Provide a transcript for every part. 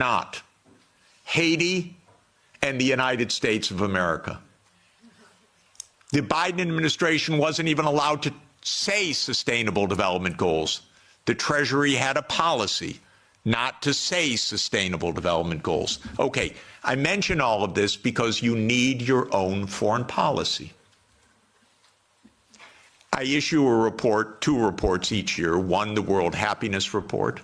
not. Haiti and the United States of America. The Biden administration wasn't even allowed to say sustainable development goals. The Treasury had a policy not to say sustainable development goals. Okay, I mention all of this because you need your own foreign policy. I issue a report, 2 reports each year, one the World Happiness Report,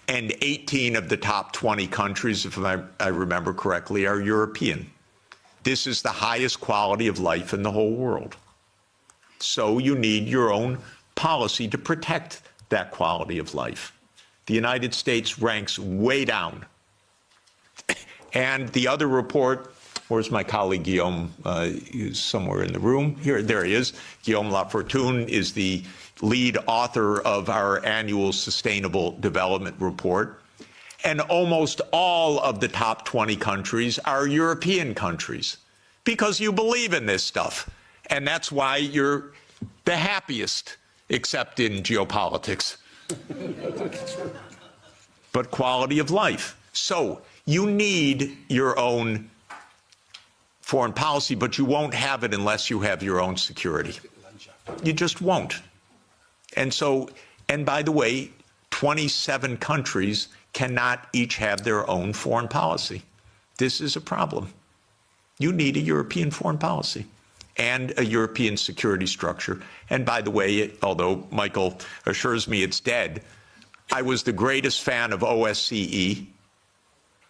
and 18 of the top 20 countries, if I remember correctly, are European. This is the highest quality of life in the whole world. So you need your own policy to protect that quality of life. The United States ranks way down. And the other report, where's my colleague Guillaume? He's somewhere in the room. Here, there he is. Guillaume Lafortune is the lead author of our annual Sustainable Development Report. And almost all of the top 20 countries are European countries because you believe in this stuff. And that's why you're the happiest, except in geopolitics. But quality of life. So you need your own foreign policy, but you won't have it unless you have your own security. You just won't. And so, and by the way, 27 countries cannot each have their own foreign policy. This is a problem. You need a European foreign policy and a European security structure. And by the way, although Michael assures me it's dead, I was the greatest fan of OSCE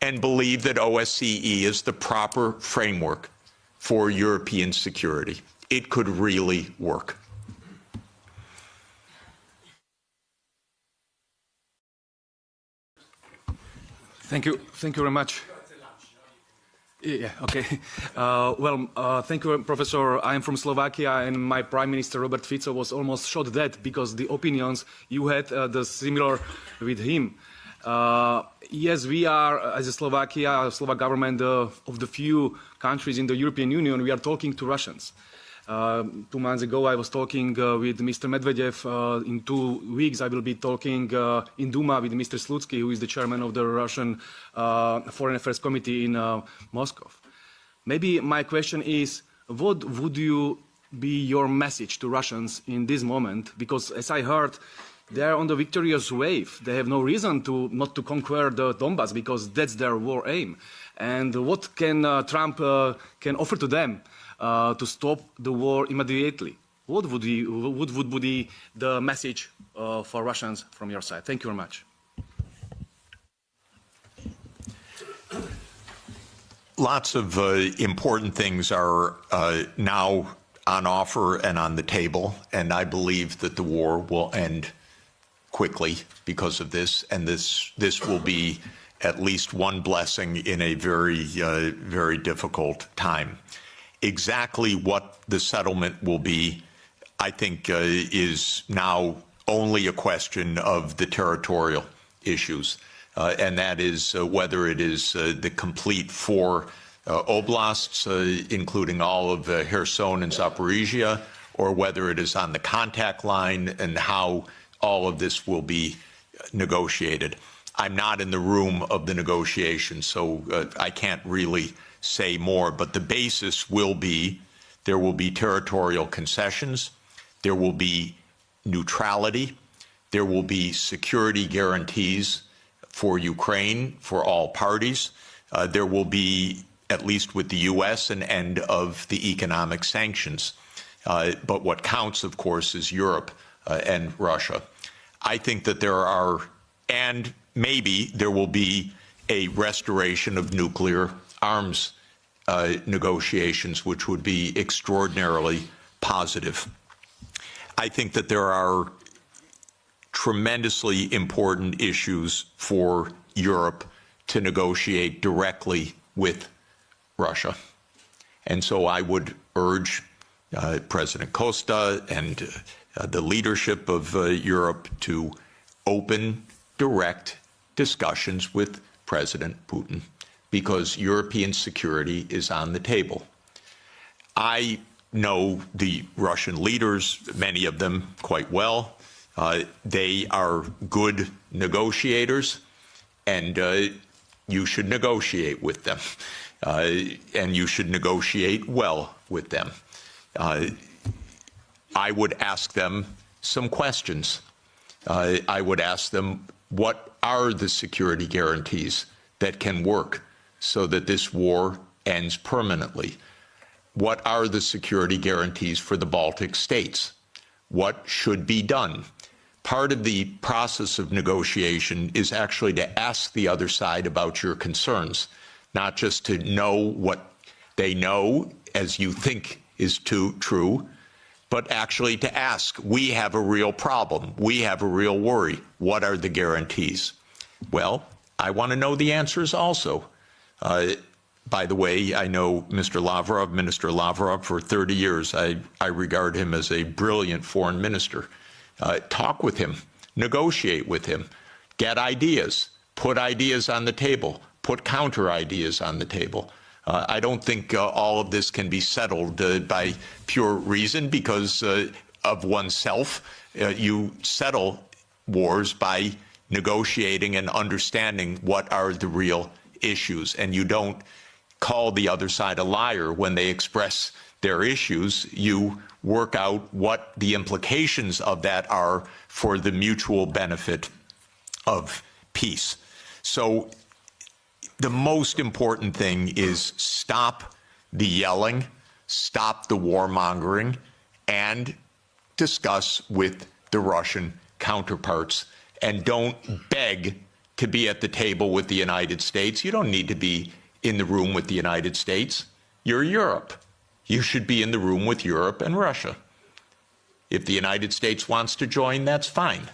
and believe that OSCE is the proper framework for European security. It could really work. Thank you very much. Yeah, okay. Thank you, Professor. I am from Slovakia, and my Prime Minister, Robert Fico, was almost shot dead because the opinions you had the similar with him. Yes, we are, as a Slovakia, Slovak government, of the few countries in the European Union, we are talking to Russians. 2 months ago, I was talking with Mr. Medvedev. In 2 weeks, I will be talking in Duma with Mr. Slutsky, who is the chairman of the Russian Foreign Affairs Committee in Moscow. Maybe my question is, what would be your message to Russians in this moment? Because as I heard, they are on the victorious wave. They have no reason not to conquer the Donbass because that's their war aim. And what can Trump can offer to them to stop the war immediately? What would be the message for Russians from your side? Thank you very much. Lots of important things are now on offer and on the table, and I believe that the war will end quickly because of this, and this will be at least one blessing in a very difficult time. Exactly what the settlement will be, I think, is now only a question of the territorial issues, and that is whether it is the complete 4 oblasts, including all of Kherson and Zaporizhia, or whether it is on the contact line and how all of this will be negotiated. I'm not in the room of the negotiations, so I can't really say more, but the basis will be there will be territorial concessions, there will be neutrality, there will be security guarantees for Ukraine, for all parties. There will be, at least with the U.S., an end of the economic sanctions. But what counts, of course, is Europe and Russia. I think that there are, and maybe there will be a restoration of nuclear arms negotiations, which would be extraordinarily positive. I think that there are tremendously important issues for Europe to negotiate directly with Russia. And so I would urge President Costa and the leadership of Europe to open direct discussions with President Putin, because European security is on the table. I know the Russian leaders, many of them quite well. They are good negotiators, and you should negotiate with them, and you should negotiate well with them. I would ask them some questions. I would ask them, what are the security guarantees that can work so that this war ends permanently? What are the security guarantees for the Baltic states? What should be done? Part of the process of negotiation is actually to ask the other side about your concerns, not just to know what they know as you think is true, but actually to ask, we have a real problem, we have a real worry, what are the guarantees? Well, I want to know the answers also. By the way, I know Minister Lavrov, for 30 years. I regard him as a brilliant foreign minister. Talk with him, negotiate with him, get ideas, put ideas on the table, put counter ideas on the table. I don't think all of this can be settled by pure reason because of oneself. You settle wars by negotiating and understanding what are the real issues, and you don't call the other side a liar when they express their issues. You work out what the implications of that are for the mutual benefit of peace. So the most important thing is stop the yelling, stop the warmongering, and discuss with the Russian counterparts. And don't beg to be at the table with the United States. You don't need to be in the room with the United States. You're Europe. You should be in the room with Europe and Russia. If the United States wants to join, that's fine.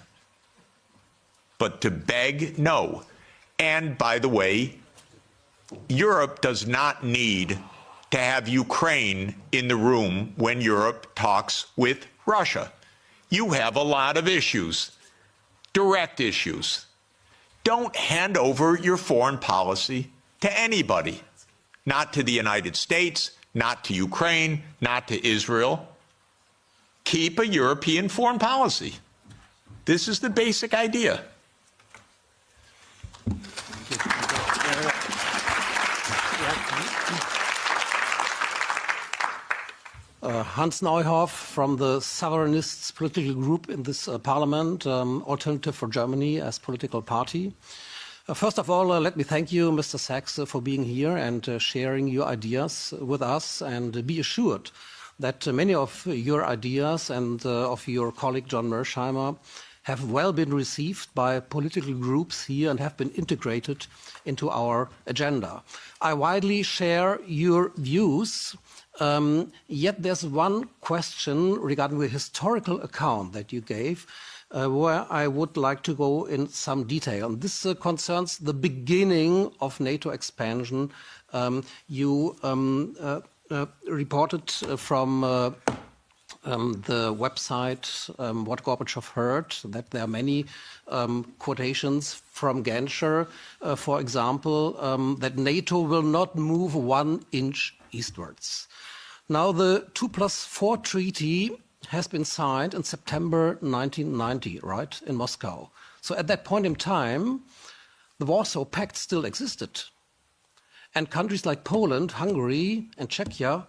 But to beg, no. And by the way, Europe does not need to have Ukraine in the room when Europe talks with Russia. You have a lot of issues, direct issues. Don't hand over your foreign policy to anybody, not to the United States, not to Ukraine, not to Israel. Keep a European foreign policy. This is the basic idea. Hans Neuhoff from the Sovereignists political group in this parliament, Alternative for Germany as political party. First of all, let me thank you, Mr. Sachs, for being here and sharing your ideas with us, and be assured that many of your ideas and of your colleague John Mersheimer have well been received by political groups here and have been integrated into our agenda. I widely share your views, yet there's one question regarding the historical account that you gave where I would like to go in some detail. And this concerns the beginning of NATO expansion. You reported from the website What Gorbachev Heard that there are many quotations from Genscher, for example, that NATO will not move 1 inch eastwards. Now, the 2+4 treaty has been signed in September 1990, right, in Moscow. So at that point in time, the Warsaw Pact still existed. And countries like Poland, Hungary, and Czechia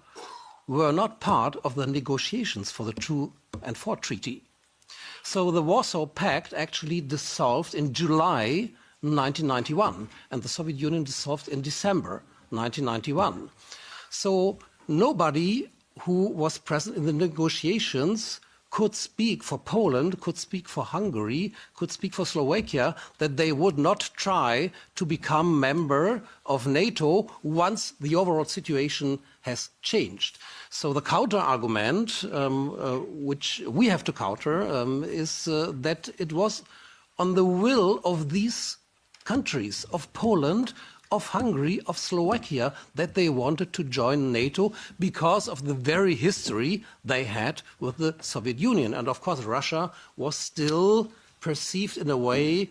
were not part of the negotiations for the 2 and 4 treaty. So the Warsaw Pact actually dissolved in July 1991, and the Soviet Union dissolved in December 1991. So nobody who was present in the negotiations could speak for Poland, could speak for Hungary, could speak for Slovakia, that they would not try to become member of NATO once the overall situation has changed. So the counter-argument, which we have to counter, is that it was on the will of these countries, of Poland, of Hungary, of Slovakia, that they wanted to join NATO because of the very history they had with the Soviet Union. And of course, Russia was still perceived in a way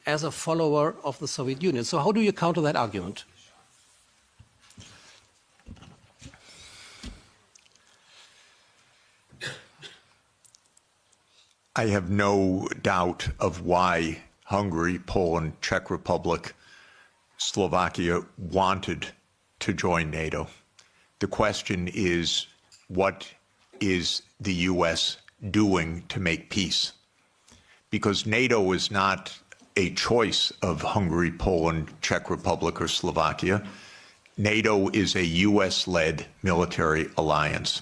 as a follower of the Soviet Union. So how do you counter that argument? I have no doubt of why Hungary, Poland, Czech Republic, Slovakia wanted to join NATO. The question is, what is the U.S. doing to make peace? Because NATO is not a choice of Hungary, Poland, Czech Republic, or Slovakia. NATO is a U.S.-led military alliance.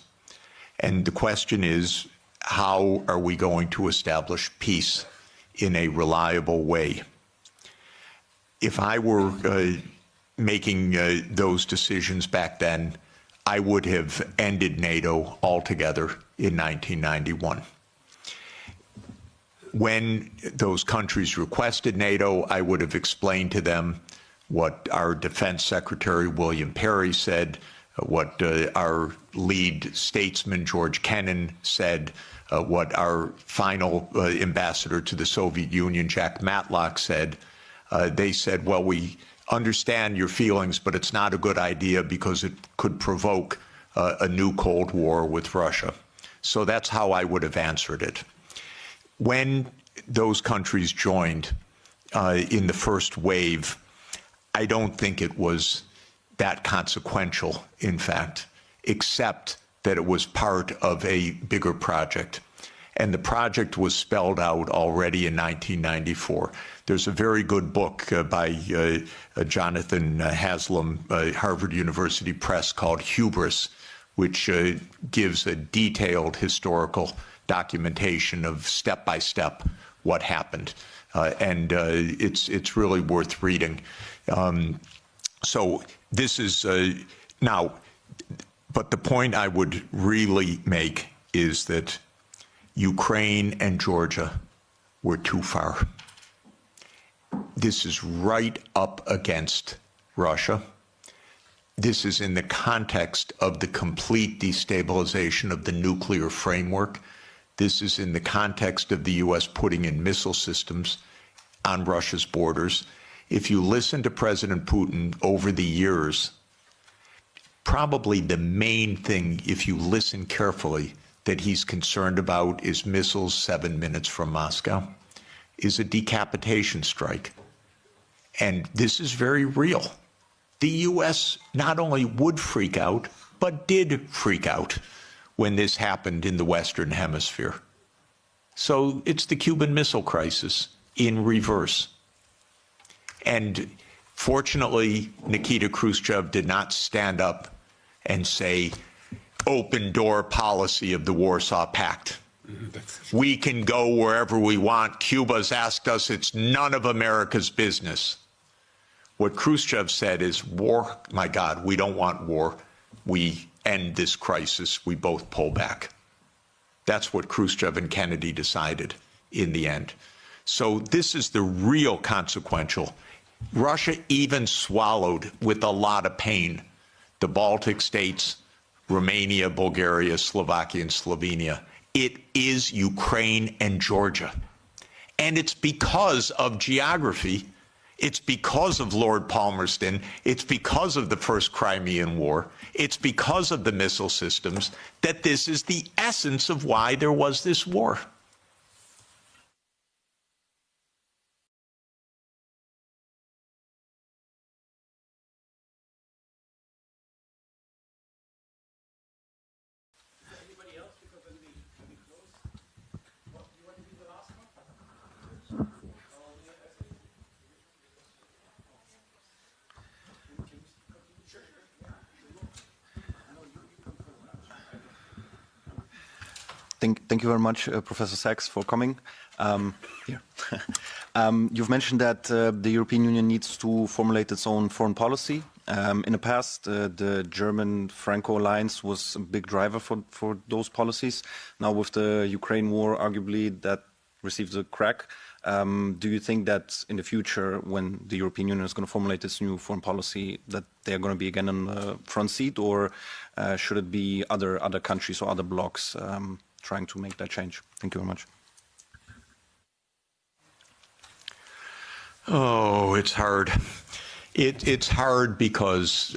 And the question is, how are we going to establish peace in a reliable way? If I were making those decisions back then, I would have ended NATO altogether in 1991. When those countries requested NATO, I would have explained to them what our Defense Secretary William Perry said, what our lead statesman George Kennan said, what our final ambassador to the Soviet Union, Jack Matlock, said. They said, well, we understand your feelings, but it's not a good idea because it could provoke a new Cold War with Russia. So that's how I would have answered it. When those countries joined in the first wave, I don't think it was that consequential, in fact, except that it was part of a bigger project. And the project was spelled out already in 1994. There's a very good book by Jonathan Haslam, Harvard University Press, called Hubris, which gives a detailed historical documentation of step-by-step what happened. And it's really worth reading. So this is now, but the point I would really make is that Ukraine and Georgia were too far. This is right up against Russia. This is in the context of the complete destabilization of the nuclear framework. This is in the context of the U.S. putting in missile systems on Russia's borders. If you listen to President Putin over the years, probably the main thing, if you listen carefully, that he's concerned about is missiles 7 minutes from Moscow, is a decapitation strike. And this is very real. The U.S. not only would freak out, but did freak out when this happened in the Western Hemisphere. So it's the Cuban Missile Crisis in reverse. And fortunately, Nikita Khrushchev did not stand up and say, open door policy of the Warsaw Pact. We can go wherever we want. Cuba's asked us, it's none of America's business. What Khrushchev said is, war, my God, we don't want war. We end this crisis. We both pull back. That's what Khrushchev and Kennedy decided in the end. So this is the real consequential. Russia even swallowed with a lot of pain the Baltic states, Romania, Bulgaria, Slovakia, and Slovenia. It is Ukraine and Georgia. And it's because of geography. It's because of Lord Palmerston. It's because of the First Crimean War. It's because of the missile systems that this is the essence of why there was this war. Thank you very much, Professor Sachs, for coming. You've mentioned that the European Union needs to formulate its own foreign policy. In the past, the German-Franco alliance was a big driver for those policies. Now, with the Ukraine war, arguably that received a crack. Do you think that in the future, when the European Union is going to formulate its new foreign policy, that they are going to be again on the front seat, or should it be other countries or other blocs trying to make that change? Thank you very much. Oh, it's hard. It's hard because,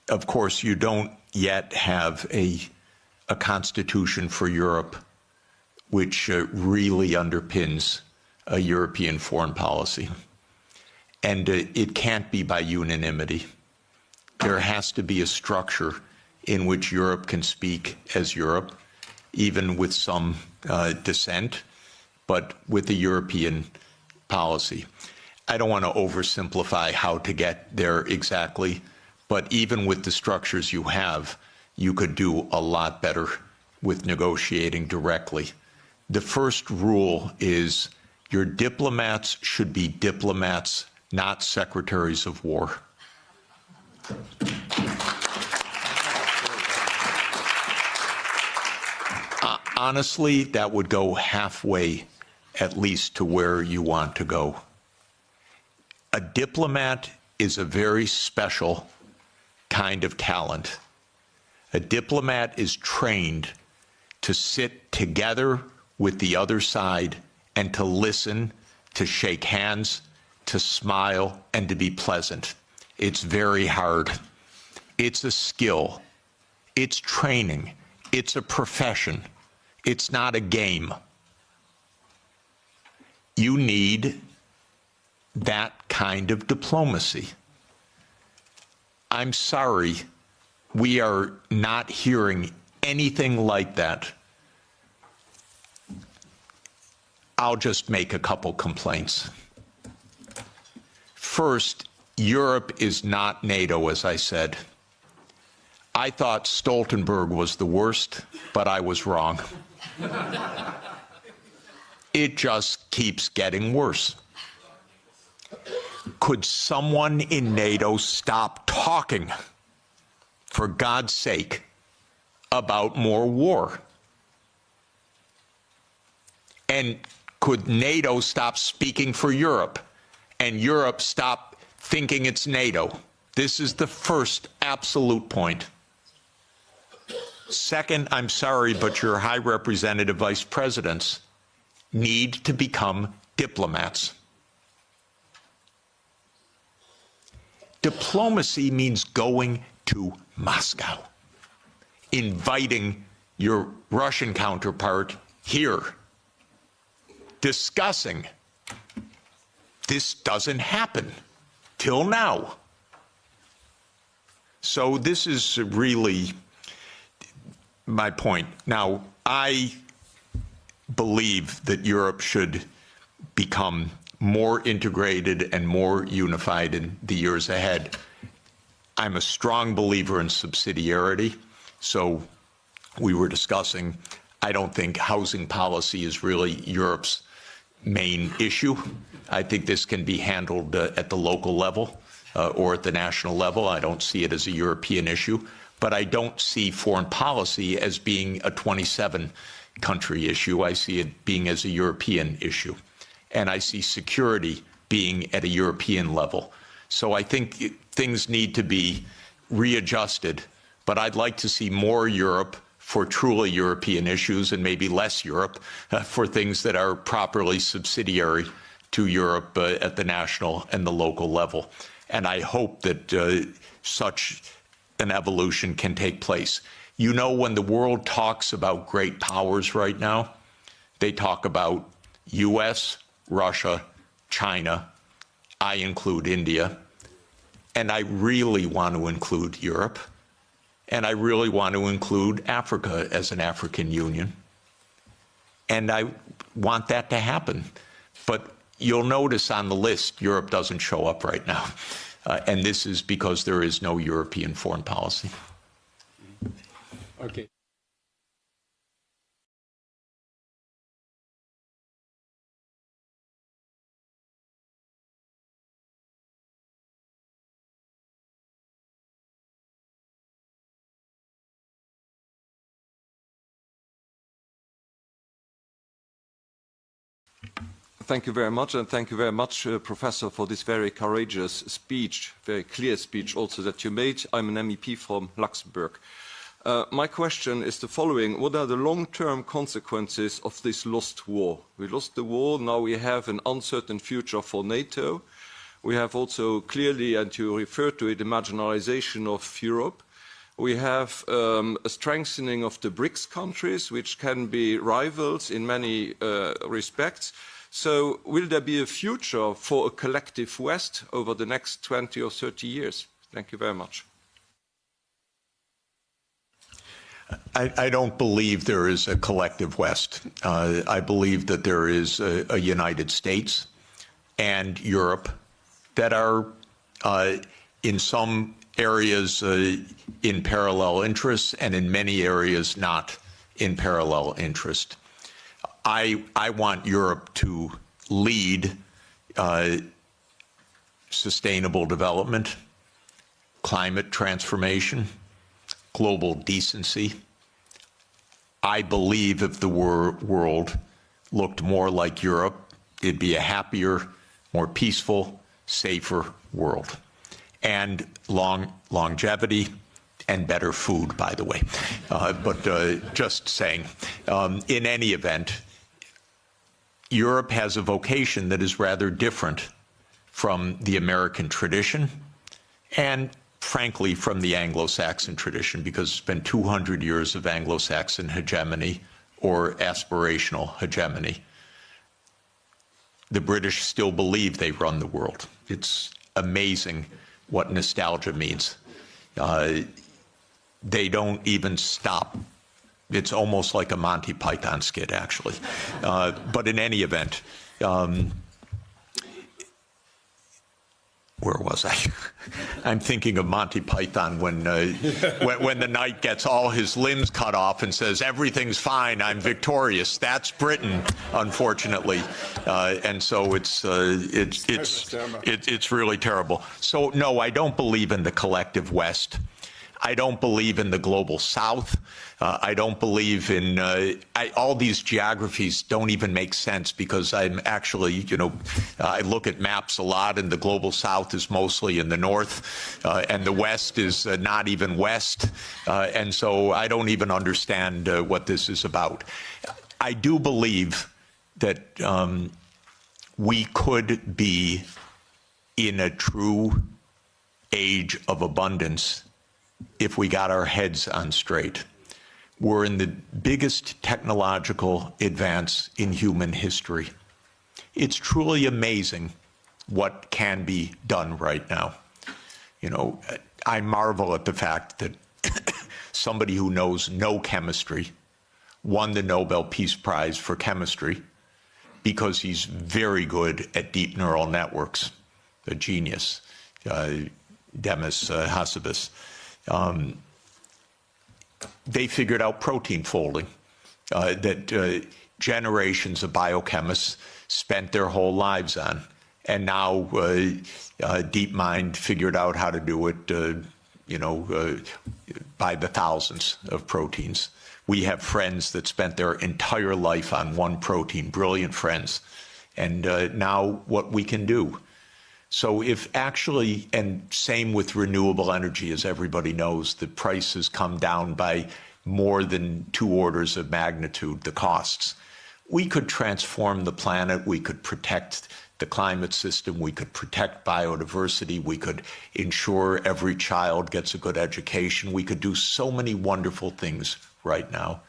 of course, you don't yet have a constitution for Europe which really underpins a European foreign policy. And it can't be by unanimity. There has to be a structure in which Europe can speak as Europe, even with some dissent, but with a European policy. I don't want to oversimplify how to get there exactly, but even with the structures you have, you could do a lot better with negotiating directly. The first rule is your diplomats should be diplomats, not secretaries of war. Honestly, that would go halfway, at least, to where you want to go. A diplomat is a very special kind of talent. A diplomat is trained to sit together with the other side and to listen, to shake hands, to smile, and to be pleasant. It's very hard. It's a skill. It's training. It's a profession. It's not a game. You need that kind of diplomacy. I'm sorry, we are not hearing anything like that. I'll just make a couple complaints. First, Europe is not NATO, as I said. I thought Stoltenberg was the worst, but I was wrong. It just keeps getting worse. Could someone in NATO stop talking, for God's sake, about more war? And could NATO stop speaking for Europe, and Europe stop thinking it's NATO? This is the first absolute point. Second, I'm sorry, but your High Representative Vice Presidents need to become diplomats. Diplomacy means going to Moscow, inviting your Russian counterpart here, discussing. This doesn't happen till now. So this is really my point. Now, I believe that Europe should become more integrated and more unified in the years ahead. I'm a strong believer in subsidiarity. So we were discussing, I don't think housing policy is really Europe's main issue. I think this can be handled at the local level or at the national level. I don't see it as a European issue, but I don't see foreign policy as being a 27-country issue. I see it being as a European issue. And I see security being at a European level. So I think things need to be readjusted, but I'd like to see more Europe for truly European issues and maybe less Europe for things that are properly subsidiary to Europe at the national and the local level. And I hope that such an evolution can take place. You know, when the world talks about great powers right now, they talk about US, Russia, China, I include India, and I really want to include Europe, and I really want to include Africa as an African Union, and I want that to happen. But you'll notice on the list, Europe doesn't show up right now, and this is because there is no European foreign policy. Okay. Thank you very much, and thank you very much, Professor, for this very courageous speech, very clear speech also that you made. I'm an MEP from Luxembourg. My question is the following. What are the long-term consequences of this lost war? We lost the war, now we have an uncertain future for NATO. We have also clearly, and you referred to it, the marginalization of Europe. We have a strengthening of the BRICS countries, which can be rivals in many respects. So will there be a future for a collective West over the next 20 or 30 years? Thank you very much. I don't believe there is a collective West. I believe that there is a United States and Europe that are in some areas in parallel interests and in many areas not in parallel interest. I want Europe to lead sustainable development, climate transformation, global decency. I believe if the world looked more like Europe, it'd be a happier, more peaceful, safer world. And longevity and better food, by the way. But just saying, in any event, Europe has a vocation that is rather different from the American tradition and, frankly, from the Anglo-Saxon tradition, because it's been 200 years of Anglo-Saxon hegemony or aspirational hegemony. The British still believe they run the world. It's amazing what nostalgia means. They don't even stop. It's almost like a Monty Python skit, actually. But in any event, where was I? I'm thinking of Monty Python when the knight gets all his limbs cut off and says, "Everything's fine, I'm victorious." That's Britain, unfortunately, and so it's really terrible. So no, I don't believe in the collective West. I don't believe in the global South. I don't believe in all these geographies don't even make sense, because I'm actually, I look at maps a lot, and the global South is mostly in the north, and the West is not even west, and so I don't even understand what this is about. I do believe that we could be in a true age of abundance if we got our heads on straight. We're in the biggest technological advance in human history. It's truly amazing what can be done right now. I marvel at the fact that somebody who knows no chemistry won the Nobel Peace Prize for chemistry because he's very good at deep neural networks, a genius, Demis Hassabis. They figured out protein folding that generations of biochemists spent their whole lives on. And now DeepMind figured out how to do it, by the thousands of proteins. We have friends that spent their entire life on one protein, brilliant friends. And now what we can do. So if actually, and same with renewable energy, as everybody knows, the price has come down by more than 2 orders of magnitude, the costs. We could transform the planet, we could protect the climate system, we could protect biodiversity, we could ensure every child gets a good education, we could do so many wonderful things right now.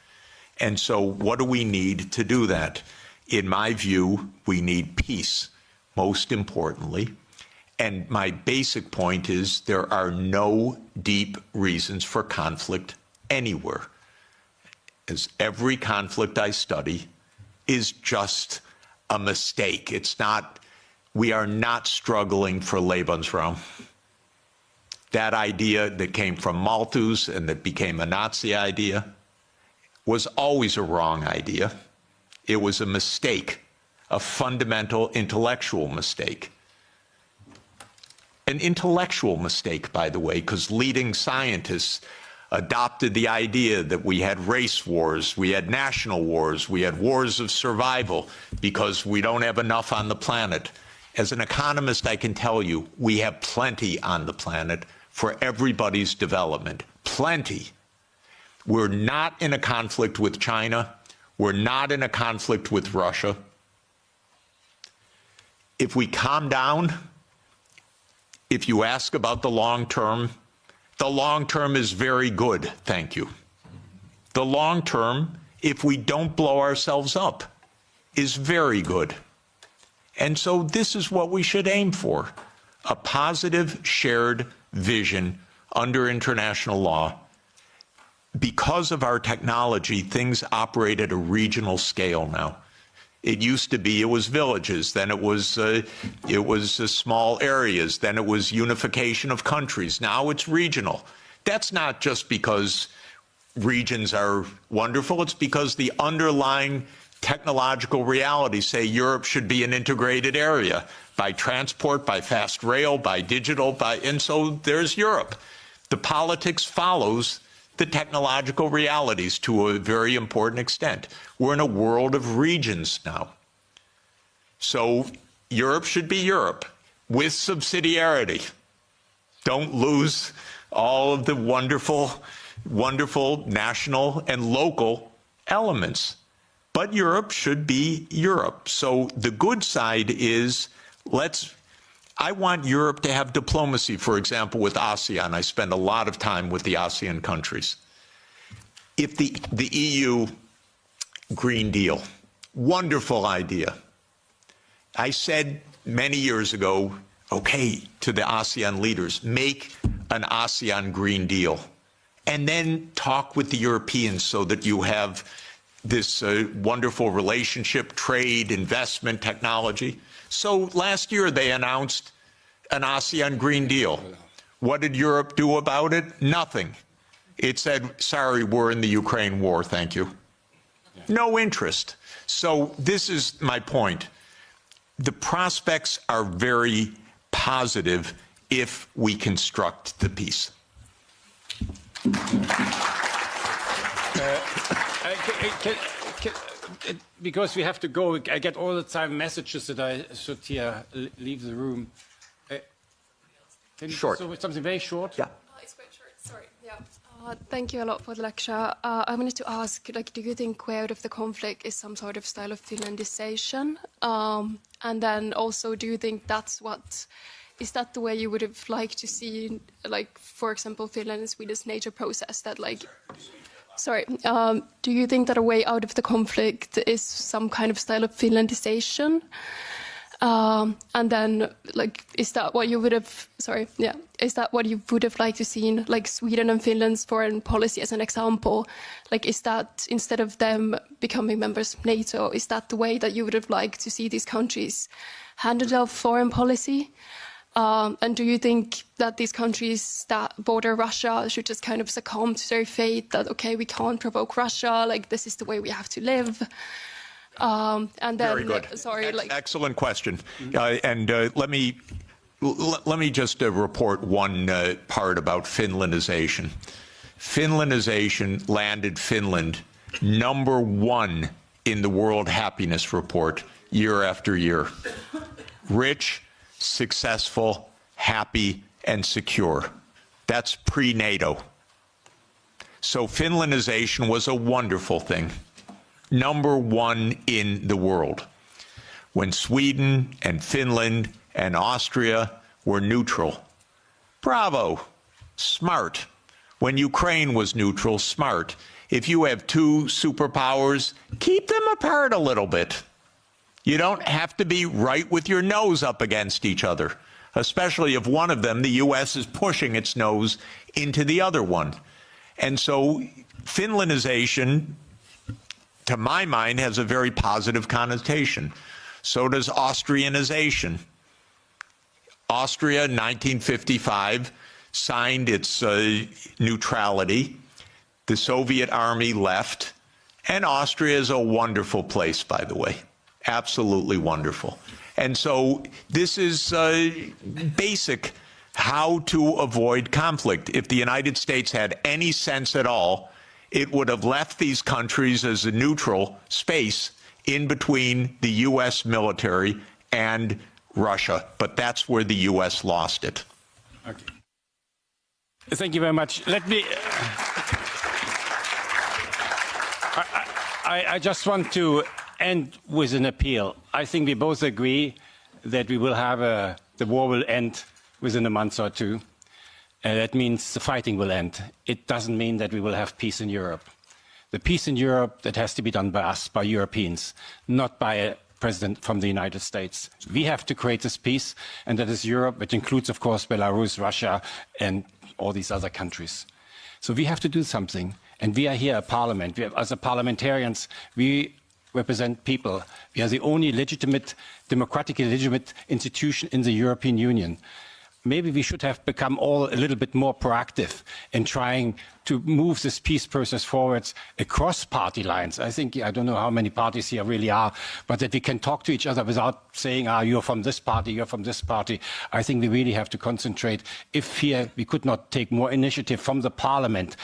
And so what do we need to do that? In my view, we need peace, most importantly. And my basic point is there are no deep reasons for conflict anywhere. As every conflict I study is just a mistake. It's not, we are not struggling for Lebensraum. That idea that came from Malthus and that became a Nazi idea was always a wrong idea. It was a mistake, a fundamental intellectual mistake. An intellectual mistake, by the way, because leading scientists adopted the idea that we had race wars, we had national wars, we had wars of survival because we don't have enough on the planet. As an economist, I can tell you, we have plenty on the planet for everybody's development. Plenty. We're not in a conflict with China. We're not in a conflict with Russia. If we calm down, if you ask about the long term is very good, thank you. The long term, if we don't blow ourselves up, is very good. And so this is what we should aim for, a positive shared vision under international law. Because of our technology, things operate at a regional scale now. It used to be it was villages, then it was small areas, then it was unification of countries. Now it's regional. That's not just because regions are wonderful, it's because the underlying technological realities say Europe should be an integrated area by transport, by fast rail, by digital, and so there's Europe. The politics follows the technological realities to a very important extent. We're in a world of regions now. So Europe should be Europe with subsidiarity. Don't lose all of the wonderful, wonderful national and local elements. But Europe should be Europe. So the good side is I want Europe to have diplomacy, for example, with ASEAN. I spend a lot of time with the ASEAN countries. If the EU Green Deal, wonderful idea. I said many years ago, okay, to the ASEAN leaders, make an ASEAN Green Deal, and then talk with the Europeans so that you have this wonderful relationship, trade, investment, technology. So last year they announced an ASEAN Green Deal. What did Europe do about it? Nothing. It said, sorry, we're in the Ukraine war, thank you. No interest. So this is my point. The prospects are very positive if we construct the peace. Because we have to go, I get all the time messages that I should leave the room. Can you Short. So something very short? Yeah. It's quite short. Sorry. Yeah. Thank you a lot for the lecture. I wanted to ask, do you think way out of the conflict is some sort of style of Finlandization? And then also, do you think is that the way you would have liked to see, for example, Finland and Sweden's NATO process? That do you think that a way out of the conflict is some kind of style of Finlandization? And then, is that what you would have? Is that what you would have liked to see in, Sweden and Finland's foreign policy as an example? Is that instead of them becoming members of NATO, is that the way that you would have liked to see these countries handle their foreign policy? And do you think that these countries that border Russia should just kind of succumb to their fate? That okay, we can't provoke Russia. This is the way we have to live. And then, very good. Excellent question. And let me just report one part about Finlandization. Finlandization landed Finland #1 in the World Happiness Report year after year. Rich, successful, happy, and secure. That's pre-NATO. So Finlandization was a wonderful thing. #1 in the world. When Sweden and Finland and Austria were neutral. Bravo, smart. When Ukraine was neutral, smart. If you have two superpowers, keep them apart a little bit. You don't have to be right with your nose up against each other, especially if one of them, the US, is pushing its nose into the other one. And so Finlandization, to my mind, has a very positive connotation. So does Austrianization. Austria, in 1955, signed its neutrality. The Soviet army left. And Austria is a wonderful place, by the way. Absolutely wonderful. And so this is basic how to avoid conflict. If the United States had any sense at all, it would have left these countries as a neutral space in between the U.S. military and Russia. But that's where the U.S. lost it. Okay. Thank you very much. Let me... I just want to end with an appeal. I think we both agree that we will have the war will end within a month or two. That means the fighting will end. It doesn't mean that we will have peace in Europe. The peace in Europe, that has to be done by us, by Europeans, not by a president from the United States. We have to create this peace, and that is Europe, which includes, of course, Belarus, Russia, and all these other countries. So we have to do something. And we are here a parliament. As a parliamentarians, we represent people. We are the only legitimate, democratically legitimate institution in the European Union. Maybe we should have become all a little bit more proactive in trying to move this peace process forwards across party lines. I think, I don't know how many parties here really are, but that we can talk to each other without saying, you're from this party, you're from this party. I think we really have to concentrate. If here we could not take more initiative from the parliament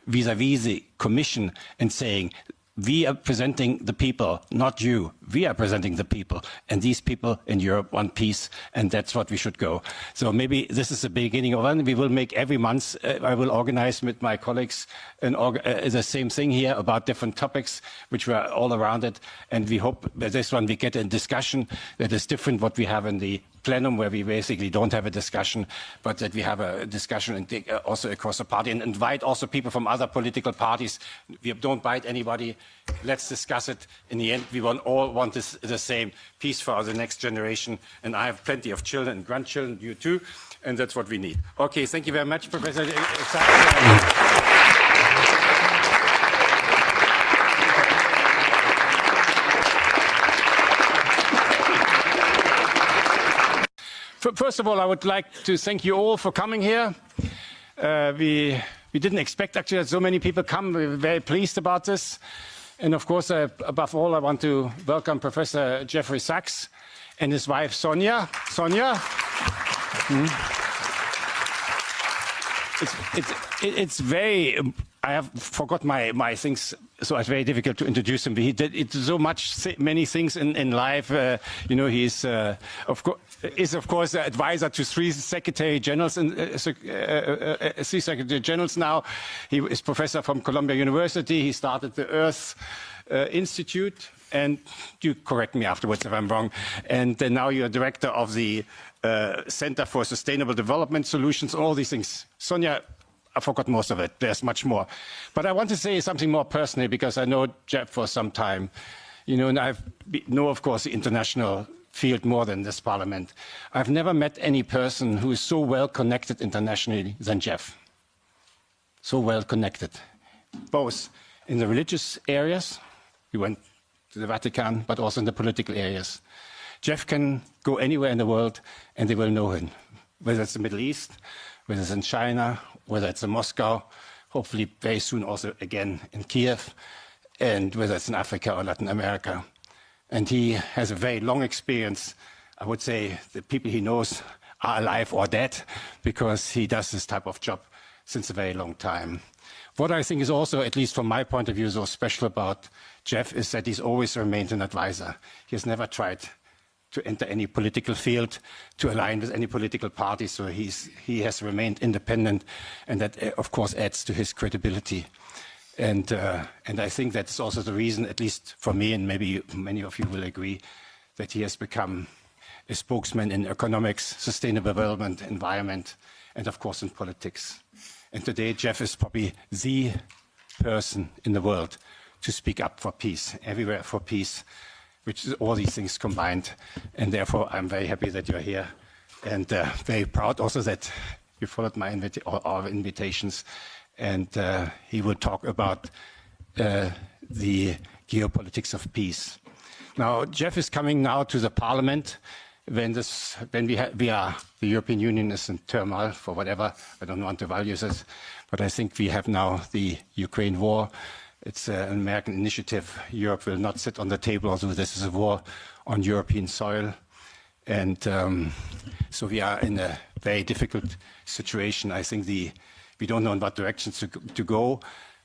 vis-à-vis the commission and saying, we are presenting the people, not you. We are presenting the people. And these people in Europe want peace, and that's what we should go. So maybe this is the beginning of one. We will make every month, I will organize with my colleagues the same thing here about different topics, which were all around it. And we hope that this one we get a discussion that is different what we have in the plenum, where we basically don't have a discussion, but that we have a discussion and also across the party, and invite also people from other political parties. We don't bite anybody. Let's discuss it. In the end, we all want the same peace for the next generation. And I have plenty of children and grandchildren, you too, and that's what we need. Okay, thank you very much, Professor. First of all, I would like to thank you all for coming here. We didn't expect actually that so many people come. We're very pleased about this. And of course, above all, I want to welcome Professor Jeffrey Sachs and his wife, Sonia. Sonia? It's very, I have forgot my things, so it's very difficult to introduce him. He did so many things in life. You know, he's of course the advisor to three secretary generals now. He is professor from Columbia University. He started the Earth Institute, and you correct me afterwards if I'm wrong. And now you're director of the Center for Sustainable Development Solutions, all these things. Sonia, I forgot most of it. There's much more. But I want to say something more personally, because I know Jeff for some time. You know, and I know, of course, the international field more than this parliament. I've never met any person who is so well connected internationally than Jeff. So well connected, both in the religious areas, he went to the Vatican, but also in the political areas. Jeff can go anywhere in the world and they will know him, whether it's the Middle East, whether it's in China, whether it's in Moscow, hopefully very soon also again in Kiev, and whether it's in Africa or Latin America. And he has a very long experience. I would say the people he knows are alive or dead, because he does this type of job since a very long time. What I think is also, at least from my point of view, so special about Jeff is that he's always remained an advisor. He has never tried to enter any political field, to align with any political party, so he has remained independent, and that, of course, adds to his credibility. And I think that's also the reason, at least for me, and maybe many of you will agree, that he has become a spokesman in economics, sustainable development, environment, and of course in politics. And today, Jeff is probably the person in the world to speak up for peace, everywhere for peace, which is all these things combined. And therefore, I'm very happy that you're here, and very proud also that you followed my our invitations. And he will talk about the geopolitics of peace. Now, Jeff is coming now to the Parliament when the European Union is in turmoil for whatever. I don't want to value this, but I think we have now the Ukraine war. It's an American initiative. Europe will not sit on the table, although this is a war on European soil. And so we are in a very difficult situation. I think we don't know in what directions to go.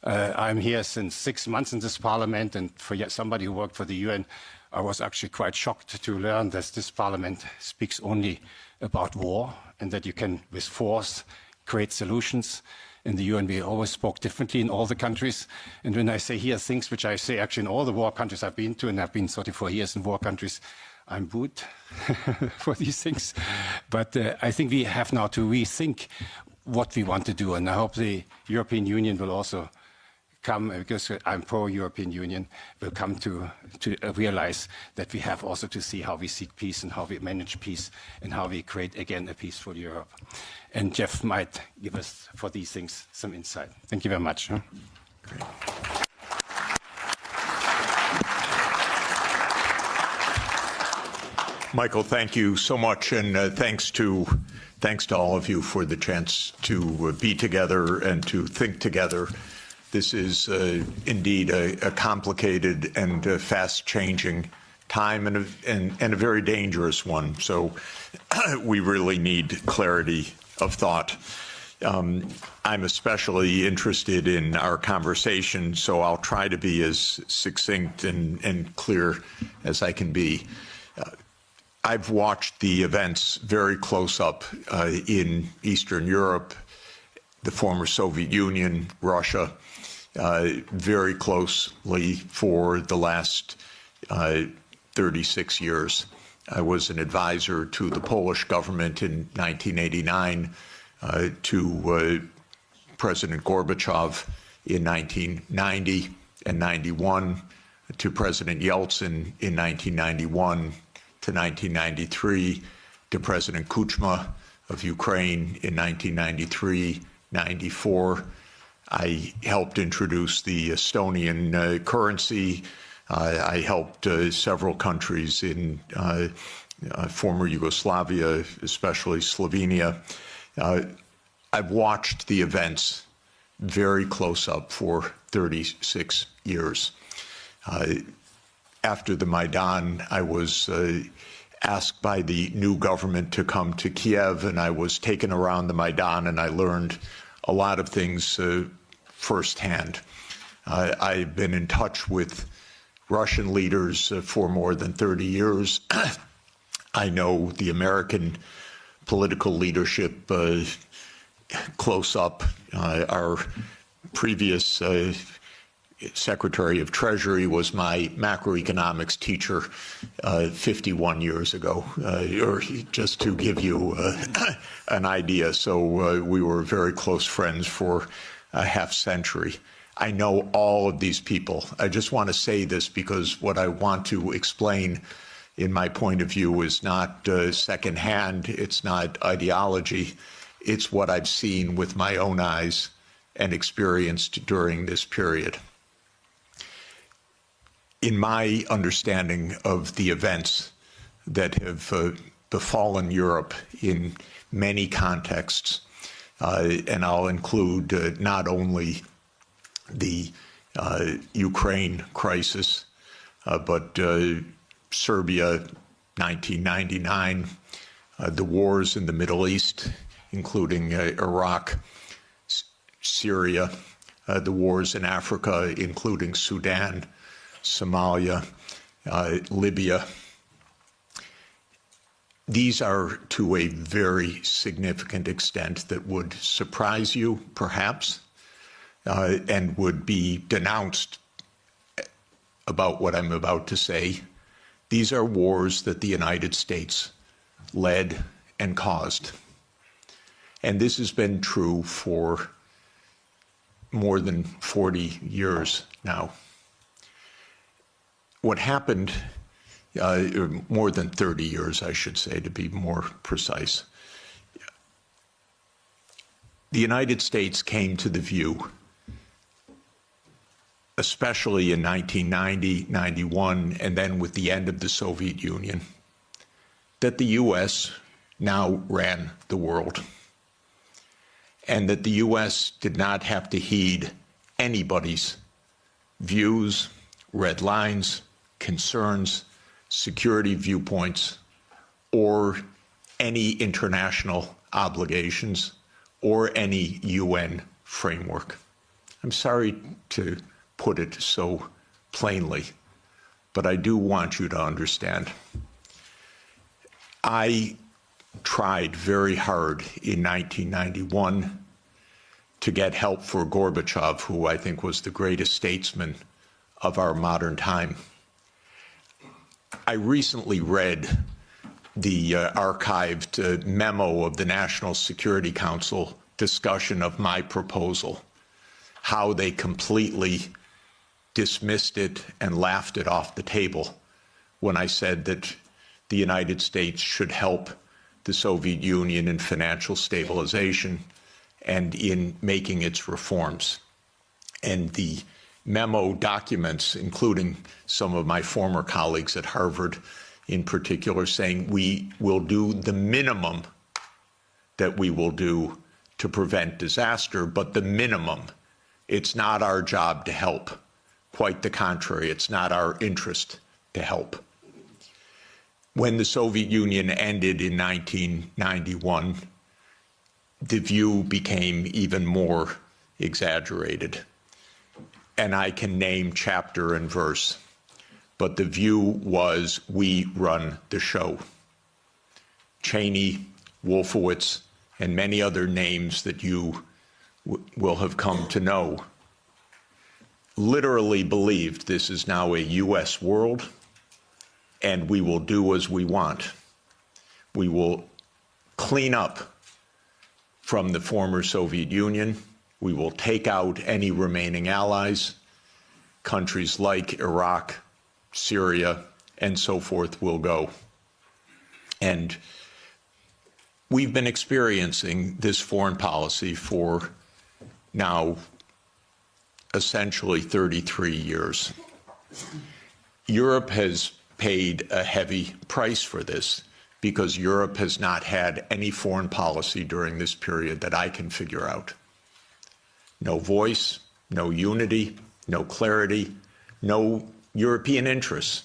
I'm here since 6 months in this parliament, and for somebody who worked for the UN, I was actually quite shocked to learn that this parliament speaks only about war, and that you can, with force, create solutions. In the UN, we always spoke differently in all the countries. And when I say here things which I say actually in all the war countries I've been to, and I've been 34 years in war countries, I'm booed for these things. But I think we have now to rethink what we want to do. And I hope the European Union will also come, because I'm pro-European Union, will come to realize that we have also to see how we seek peace and how we manage peace and how we create again a peaceful Europe. And Jeff might give us, for these things, some insight. Thank you very much. Great. Michael, thank you so much, and thanks to all of you for the chance to be together and to think together. This is indeed a complicated and fast-changing time and a very dangerous one. So we really need clarity of thought. I'm especially interested in our conversation, so I'll try to be as succinct and clear as I can be. I've watched the events very close up in Eastern Europe, the former Soviet Union, Russia, very closely for the last 36 years. I was an advisor to the Polish government in 1989, to President Gorbachev in 1990 and 91, to President Yeltsin in 1991 to 1993, to President Kuchma of Ukraine in 1993-94. I helped introduce the Estonian currency. I helped several countries in former Yugoslavia, especially Slovenia. I've watched the events very close up for 36 years. After the Maidan, I was asked by the new government to come to Kiev, and I was taken around the Maidan, and I learned a lot of things firsthand. I've been in touch with Russian leaders for more than 30 years. I know the American political leadership close up. Our previous Secretary of Treasury was my macroeconomics teacher 51 years ago, or just to give you an idea. So we were very close friends for a half century. I know all of these people. I just want to say this because what I want to explain in my point of view is not secondhand, it's not ideology, it's what I've seen with my own eyes and experienced during this period. In my understanding of the events that have befallen Europe in many contexts, and I'll include not only the Ukraine crisis, but Serbia, 1999, the wars in the Middle East, including Iraq, Syria, the wars in Africa, including Sudan, Somalia, Libya. These are to a very significant extent that would surprise you, perhaps, and would be denounced about what I'm about to say. These are wars that the United States led and caused. And this has been true for more than 40 years now. What happened, more than 30 years, I should say, to be more precise. The United States came to the view, especially in 1990, 91, and then with the end of the Soviet Union, that the U.S. now ran the world, and that the U.S. did not have to heed anybody's views, red lines, concerns, security viewpoints, or any international obligations, or any UN framework. I'm sorry to put it so plainly, but I do want you to understand. I tried very hard in 1991 to get help for Gorbachev, who I think was the greatest statesman of our modern time. I recently read the archived memo of the National Security Council discussion of my proposal. how they completely dismissed it and laughed it off the table when I said that the United States should help the Soviet Union in financial stabilization and in making its reforms. And the memo documents, including some of my former colleagues at Harvard in particular, saying we will do the minimum that we will do to prevent disaster, but the minimum. It's not our job to help. Quite the contrary, it's not our interest to help. When the Soviet Union ended in 1991, the view became even more exaggerated. And I can name chapter and verse, but the view was we run the show. Cheney, Wolfowitz, and many other names that you will have come to know literally believed this is now a U.S. world, and we will do as we want. We will clean up from the former Soviet Union. We will take out any remaining allies. Countries like Iraq, Syria, and so forth will go. And we've been experiencing this foreign policy for now essentially 33 years. Europe has paid a heavy price for this because Europe has not had any foreign policy during this period that I can figure out. No voice, no unity, no clarity, no European interests,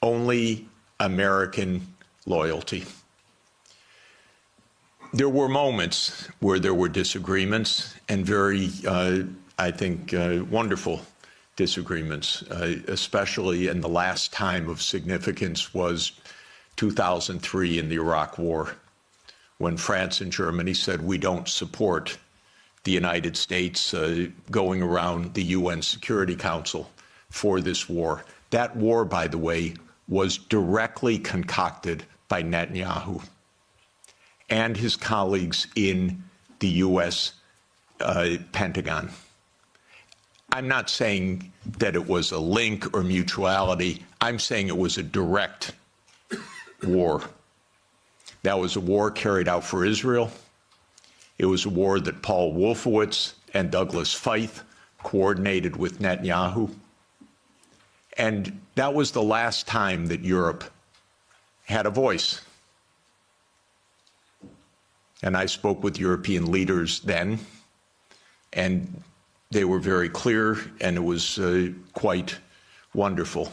only American loyalty. There were moments where there were disagreements and very, I think, wonderful disagreements, especially in the last time of significance was 2003 in the Iraq War, when France and Germany said we don't support the United States going around the UN Security Council for this war. That war, by the way, was directly concocted by Netanyahu and his colleagues in the US Pentagon. I'm not saying that it was a link or mutuality. I'm saying it was a direct war. That was a war carried out for Israel. It was a war that Paul Wolfowitz and Douglas Feith coordinated with Netanyahu. And that was the last time that Europe had a voice. And I spoke with European leaders then, and they were very clear, and it was quite wonderful.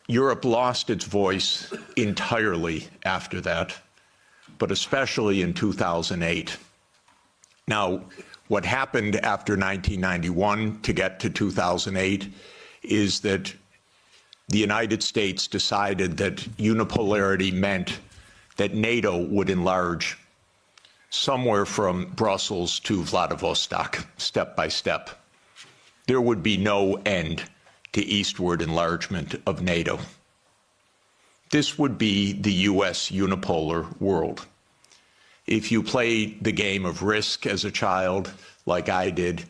Europe lost its voice entirely after that, but especially in 2008. Now, what happened after 1991 to get to 2008 is that the United States decided that unipolarity meant that NATO would enlarge somewhere from Brussels to Vladivostok, step by step. There would be no end to eastward enlargement of NATO. This would be the US unipolar world. If you played the game of Risk as a child, like I did,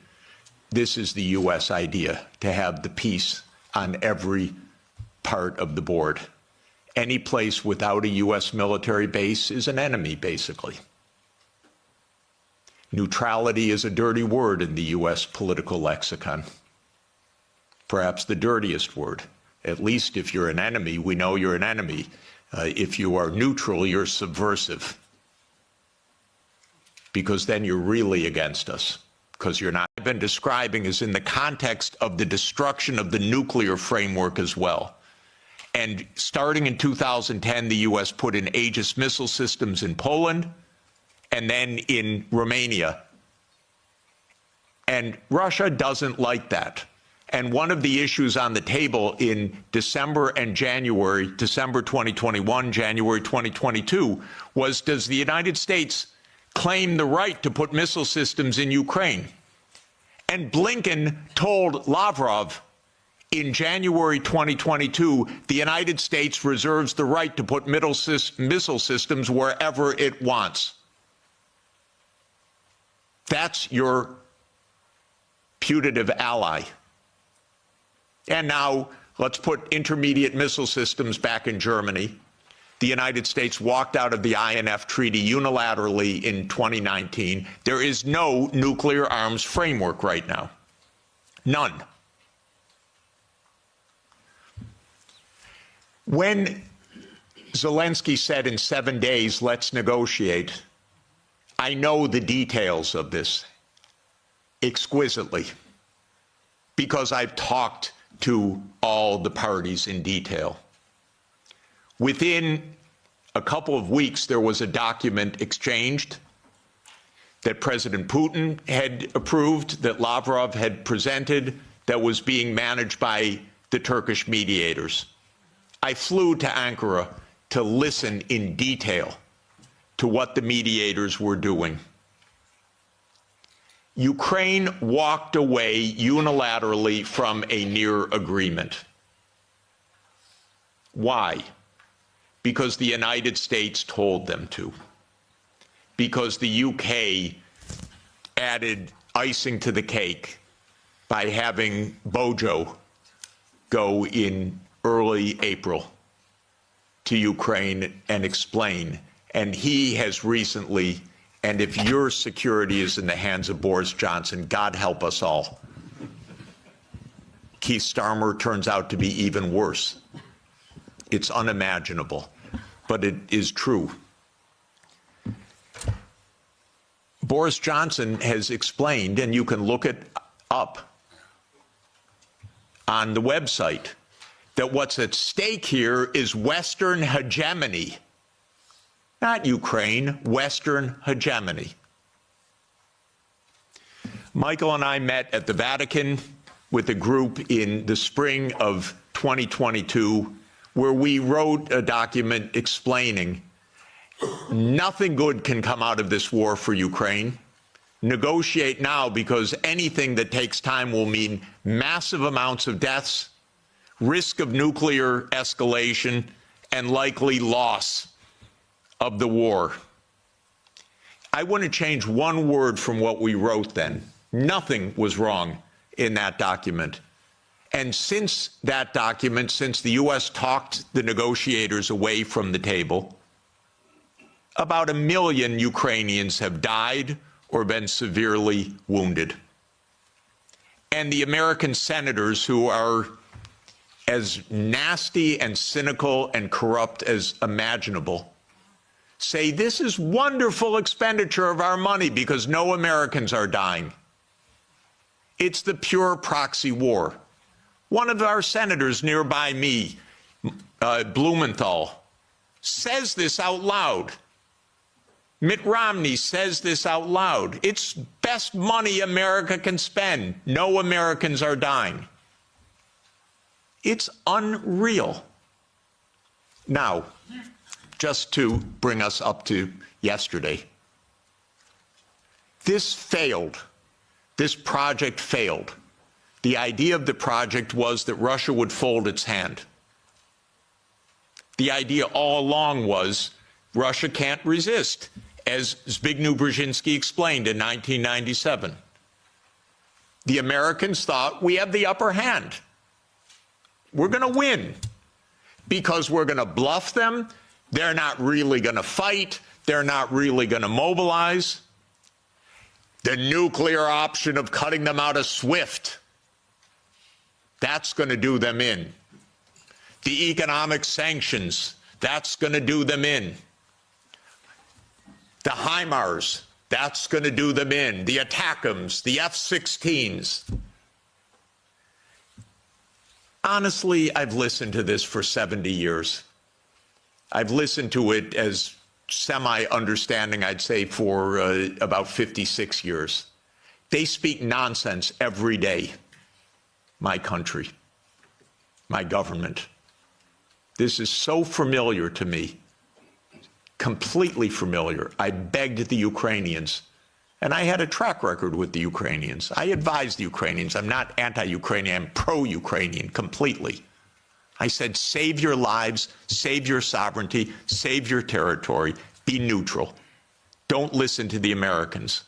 this is the US idea, to have the peace on every part of the board. Any place without a US military base is an enemy, basically. Neutrality is a dirty word in the US political lexicon. Perhaps the dirtiest word. At least if you're an enemy, we know you're an enemy. If you are neutral, you're subversive. Because then you're really against us. Because you're not. I've been describing is in the context of the destruction of the nuclear framework as well. And starting in 2010, the US put in Aegis missile systems in Poland and then in Romania. And Russia doesn't like that. And one of the issues on the table in December and January, December 2021, January 2022, was does the United States claim the right to put missile systems in Ukraine? And Blinken told Lavrov in January 2022, the United States reserves the right to put missile systems wherever it wants. That's your putative ally. And now let's put intermediate missile systems back in Germany. The United States walked out of the INF Treaty unilaterally in 2019. There is no nuclear arms framework right now. None. When Zelensky said in 7 days, let's negotiate, I know the details of this exquisitely because I've talked to all the parties in detail. Within a couple of weeks, there was a document exchanged that President Putin had approved, that Lavrov had presented, that was being managed by the Turkish mediators. I flew to Ankara to listen in detail to what the mediators were doing. Ukraine walked away unilaterally from a near agreement. Why? Because the United States told them to. Because the UK added icing to the cake by having Bojo go in early April to Ukraine and explain. And he has recently, and if your security is in the hands of Boris Johnson, God help us all. Keith Starmer turns out to be even worse. It's unimaginable, but it is true. Boris Johnson has explained, and you can look it up on the website, that what's at stake here is Western hegemony. Not Ukraine, Western hegemony. Michael and I met at the Vatican with a group in the spring of 2022, where we wrote a document explaining nothing good can come out of this war for Ukraine. Negotiate now, because anything that takes time will mean massive amounts of deaths, risk of nuclear escalation, and likely loss of the war. I want to change one word from what we wrote then. Nothing was wrong in that document. And since that document, since the U.S. talked the negotiators away from the table, about 1 million Ukrainians have died or been severely wounded. And the American senators, who are as nasty and cynical and corrupt as imaginable, say this is wonderful expenditure of our money because no Americans are dying. It's the pure proxy war. One of our senators nearby me, Blumenthal, says this out loud. Mitt Romney says this out loud. It's best money America can spend. No Americans are dying. It's unreal. Now, just to bring us up to yesterday, this failed. This project failed. The idea of the project was that Russia would fold its hand. The idea all along was Russia can't resist, as Zbigniew Brzezinski explained in 1997. The Americans thought we have the upper hand. We're going to win because we're going to bluff them. They're not really going to fight. They're not really going to mobilize. The nuclear option of cutting them out of SWIFT, that's going to do them in. The economic sanctions, that's going to do them in. The HIMARS, that's going to do them in. The ATACMS, the F-16s. Honestly, I've listened to this for 70 years. I've listened to it as semi-understanding, I'd say, for about 56 years. They speak nonsense every day. My country, my government. This is so familiar to me, completely familiar. I begged the Ukrainians, and I had a track record with the Ukrainians. I advised the Ukrainians. I'm not anti-Ukrainian, I'm pro-Ukrainian completely. I said, save your lives, save your sovereignty, save your territory, be neutral. Don't listen to the Americans.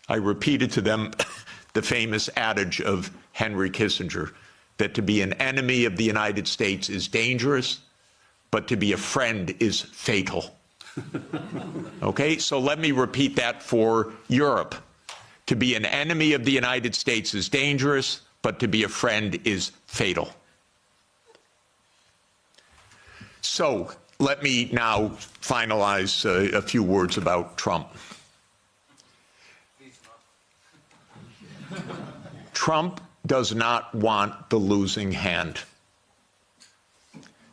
I repeated to them the famous adage of Henry Kissinger, that to be an enemy of the United States is dangerous, but to be a friend is fatal. Okay, so let me repeat that for Europe. To be an enemy of the United States is dangerous, but to be a friend is fatal. So let me now finalize a few words about Trump. Trump does not want the losing hand.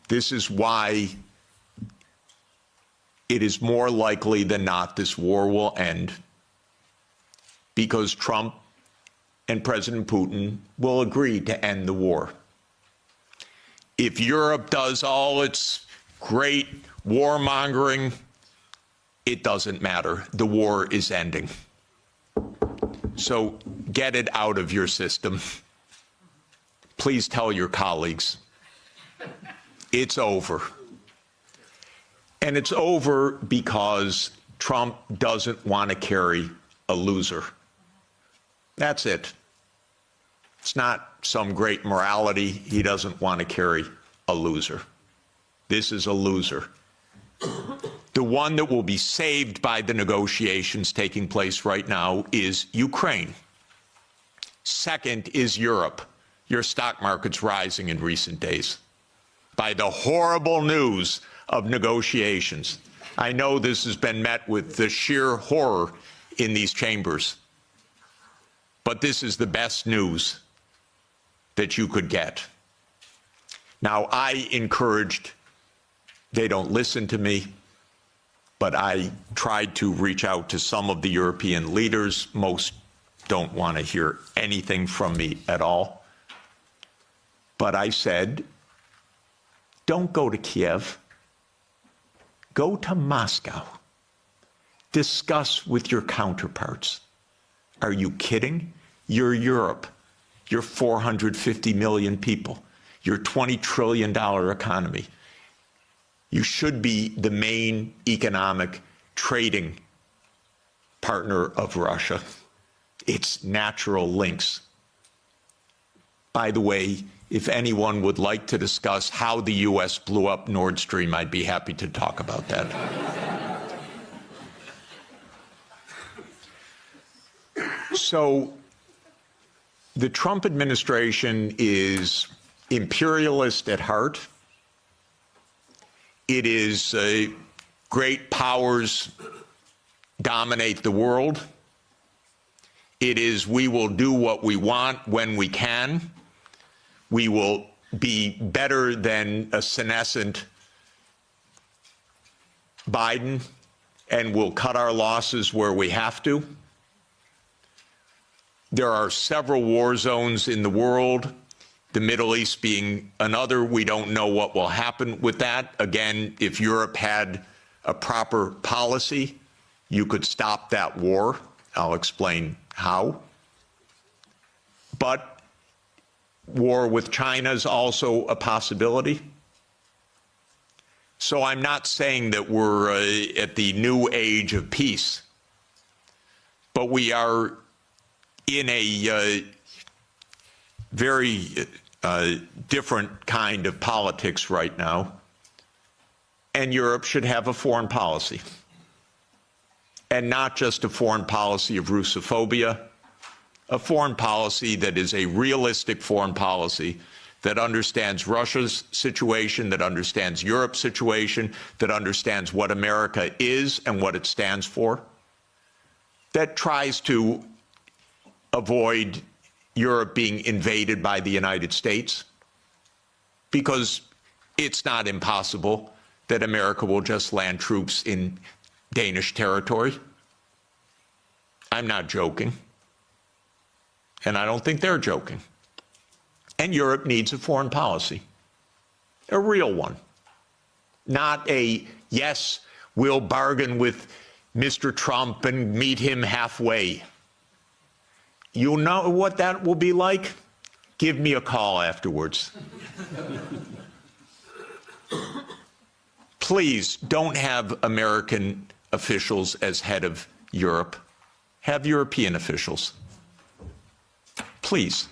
This is why it is more likely than not this war will end, because Trump and President Putin will agree to end the war. If Europe does all its great warmongering, it doesn't matter. The war is ending. So get it out of your system. Please tell your colleagues. It's over. And it's over because Trump doesn't want to carry a loser. That's it. It's not some great morality. He doesn't want to carry a loser. This is a loser. The one that will be saved by the negotiations taking place right now is Ukraine. Second is Europe. Your stock market's rising in recent days by the horrible news of negotiations. I know this has been met with the sheer horror in these chambers, but this is the best news that you could get. Now, I encouraged, they don't listen to me, but I tried to reach out to some of the European leaders. Most don't want to hear anything from me at all. But I said, don't go to Kiev. Go to Moscow. Discuss with your counterparts. Are you kidding? You're Europe. You're 450 million people. You're $20 trillion economy. You should be the main economic trading partner of Russia. It's natural links. By the way, if anyone would like to discuss how the U.S. blew up Nord Stream, I'd be happy to talk about that. So the Trump administration is imperialist at heart. It is great powers dominate the world. It is we will do what we want when we can. We will be better than a senescent Biden, and we'll cut our losses where we have to. There are several war zones in the world, the Middle East being another. We don't know what will happen with that. Again, if Europe had a proper policy, you could stop that war. I'll explain how. But war with China is also a possibility. So I'm not saying that we're at the new age of peace, but we are in a very different kind of politics right now, and Europe should have a foreign policy, and not just a foreign policy of Russophobia, a foreign policy that is a realistic foreign policy that understands Russia's situation, that understands Europe's situation, that understands what America is and what it stands for, that tries to avoid Europe being invaded by the United States, because it's not impossible that America will just land troops in Danish territory. I'm not joking. And I don't think they're joking. And Europe needs a foreign policy, a real one. Not a, yes, we'll bargain with Mr. Trump and meet him halfway. You know what that will be like? Give me a call afterwards. Please don't have American officials as head of Europe. Have European officials. please,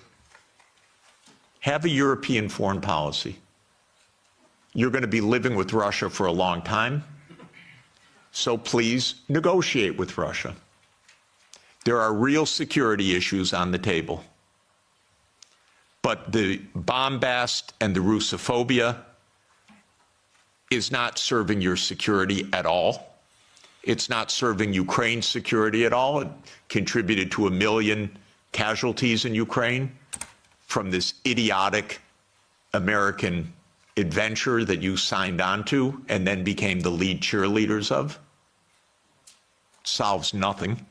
have a European foreign policy. You're going to be living with Russia for a long time, so please negotiate with Russia. There are real security issues on the table. But the bombast and the Russophobia is not serving your security at all. It's not serving Ukraine's security at all. It contributed to 1 million casualties in Ukraine from this idiotic American adventure that you signed on to and then became the lead cheerleaders of. Solves nothing.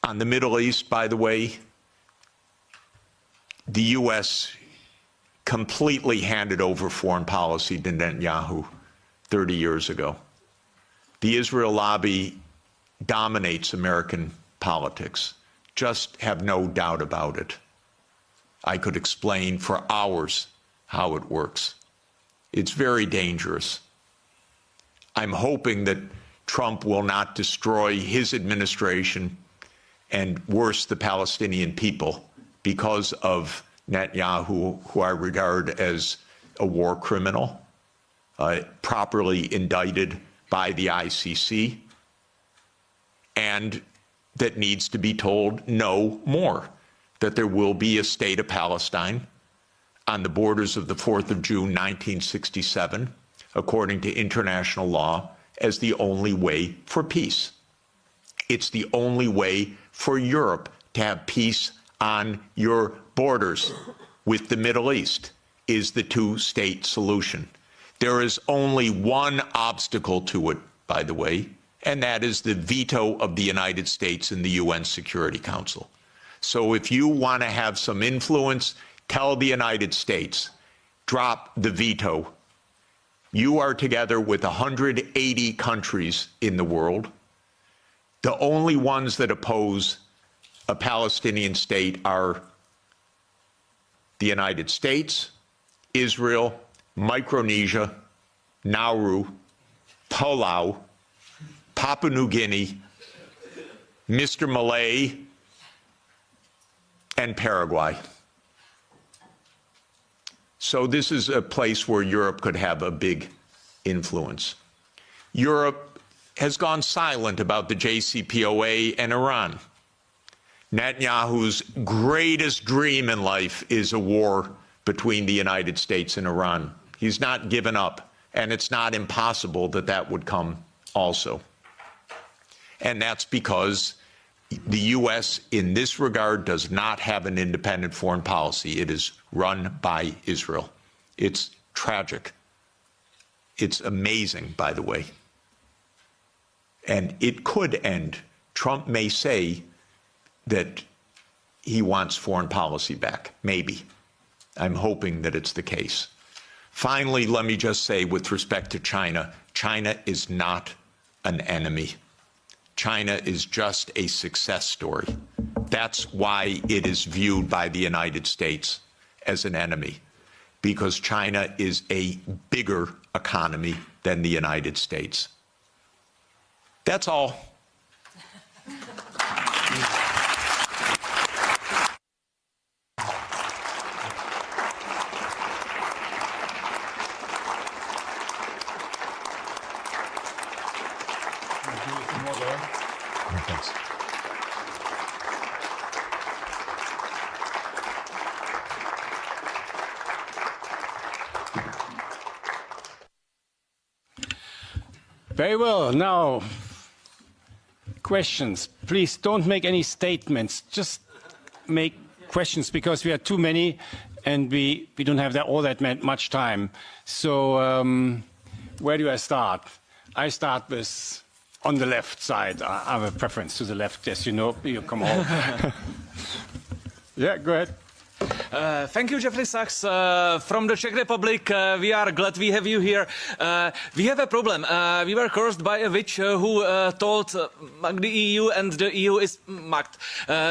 On the Middle East, by the way, the U.S. completely handed over foreign policy to Netanyahu 30 years ago. The Israel lobby dominates American politics. Just have no doubt about it. I could explain for hours how it works. It's very dangerous. I'm hoping that Trump will not destroy his administration and worse, the Palestinian people, because of Netanyahu, who I regard as a war criminal, properly indicted by the ICC, and that needs to be told no more, that there will be a state of Palestine on the borders of the 4th of June, 1967, according to international law, as the only way for peace. It's the only way for Europe to have peace on your borders with the Middle East, is the two-state solution. There is only one obstacle to it, by the way, and that is the veto of the United States in the UN Security Council. So if you want to have some influence, tell the United States, drop the veto. You are together with 180 countries in the world. The only ones that oppose a Palestinian state are the United States, Israel, Micronesia, Nauru, Palau, Papua New Guinea, Mr. Malay, and Paraguay. So this is a place where Europe could have a big influence. Europe has gone silent about the JCPOA and Iran. Netanyahu's greatest dream in life is a war between the United States and Iran. He's not given up, and it's not impossible that that would come also. And that's because the U.S. in this regard does not have an independent foreign policy. It is run by Israel. It's tragic. It's amazing, by the way. And it could end. Trump may say that he wants foreign policy back. Maybe. I'm hoping that it's the case. Finally, let me just say with respect to China, China is not an enemy. China is just a success story. That's why it is viewed by the United States as an enemy, because China is a bigger economy than the United States. That's all. Very well. Now, questions. Please don't make any statements. Just make questions, because we are too many and we don't have all that much time. So where do I start? I start with on the left side. I have a preference to the left, as you know. You come on. Yeah, go ahead. Thank you, Jeffrey Sachs. From the Czech Republic, we are glad we have you here. We have a problem. We were cursed by a witch who told the EU, and the EU is mugged.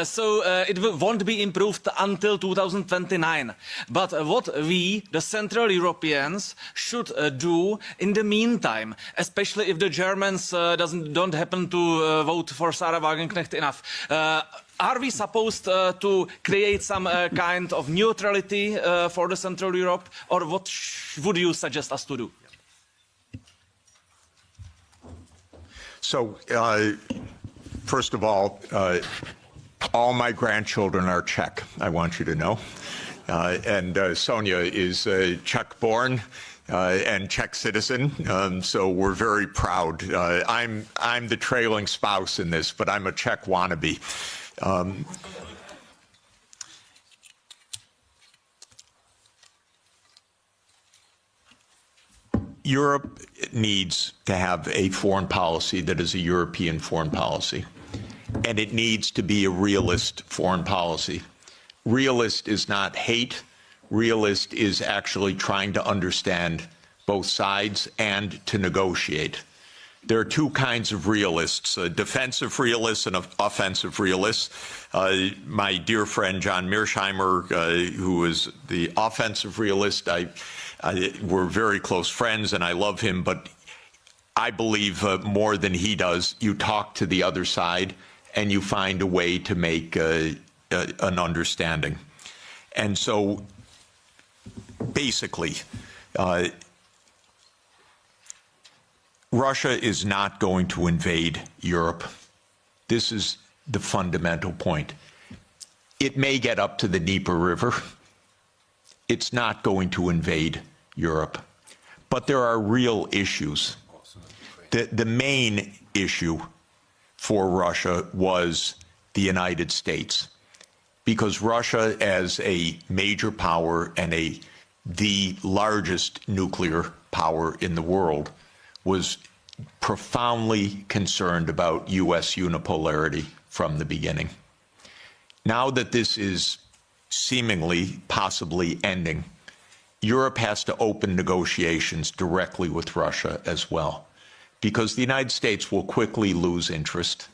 So it won't be improved until 2029. But what we, the Central Europeans, should do in the meantime, especially if the Germans don't happen to vote for Sarah Wagenknecht enough, are we supposed to create some kind of neutrality for the Central Europe, or what would you suggest us to do? So, first of all my grandchildren are Czech, I want you to know. And Sonia is Czech-born and Czech citizen, so we're very proud. I'm the trailing spouse in this, but I'm a Czech wannabe. Europe needs to have a foreign policy that is a European foreign policy, and it needs to be a realist foreign policy. Realist is not hate. Realist is actually trying to understand both sides and to negotiate. There are two kinds of realists, defensive realists and offensive realists. My dear friend John Mearsheimer, who is the offensive realist, we're very close friends and I love him, but I believe more than he does, you talk to the other side and you find a way to make an understanding. And so basically, Russia is not going to invade Europe. This is the fundamental point. It may get up to the Dnieper River. It's not going to invade Europe. But there are real issues. The main issue for Russia was the United States, because Russia, as a major power and the largest nuclear power in the world, was profoundly concerned about U.S. unipolarity from the beginning. Now that this is seemingly, possibly ending, Europe has to open negotiations directly with Russia as well, because the United States will quickly lose interest,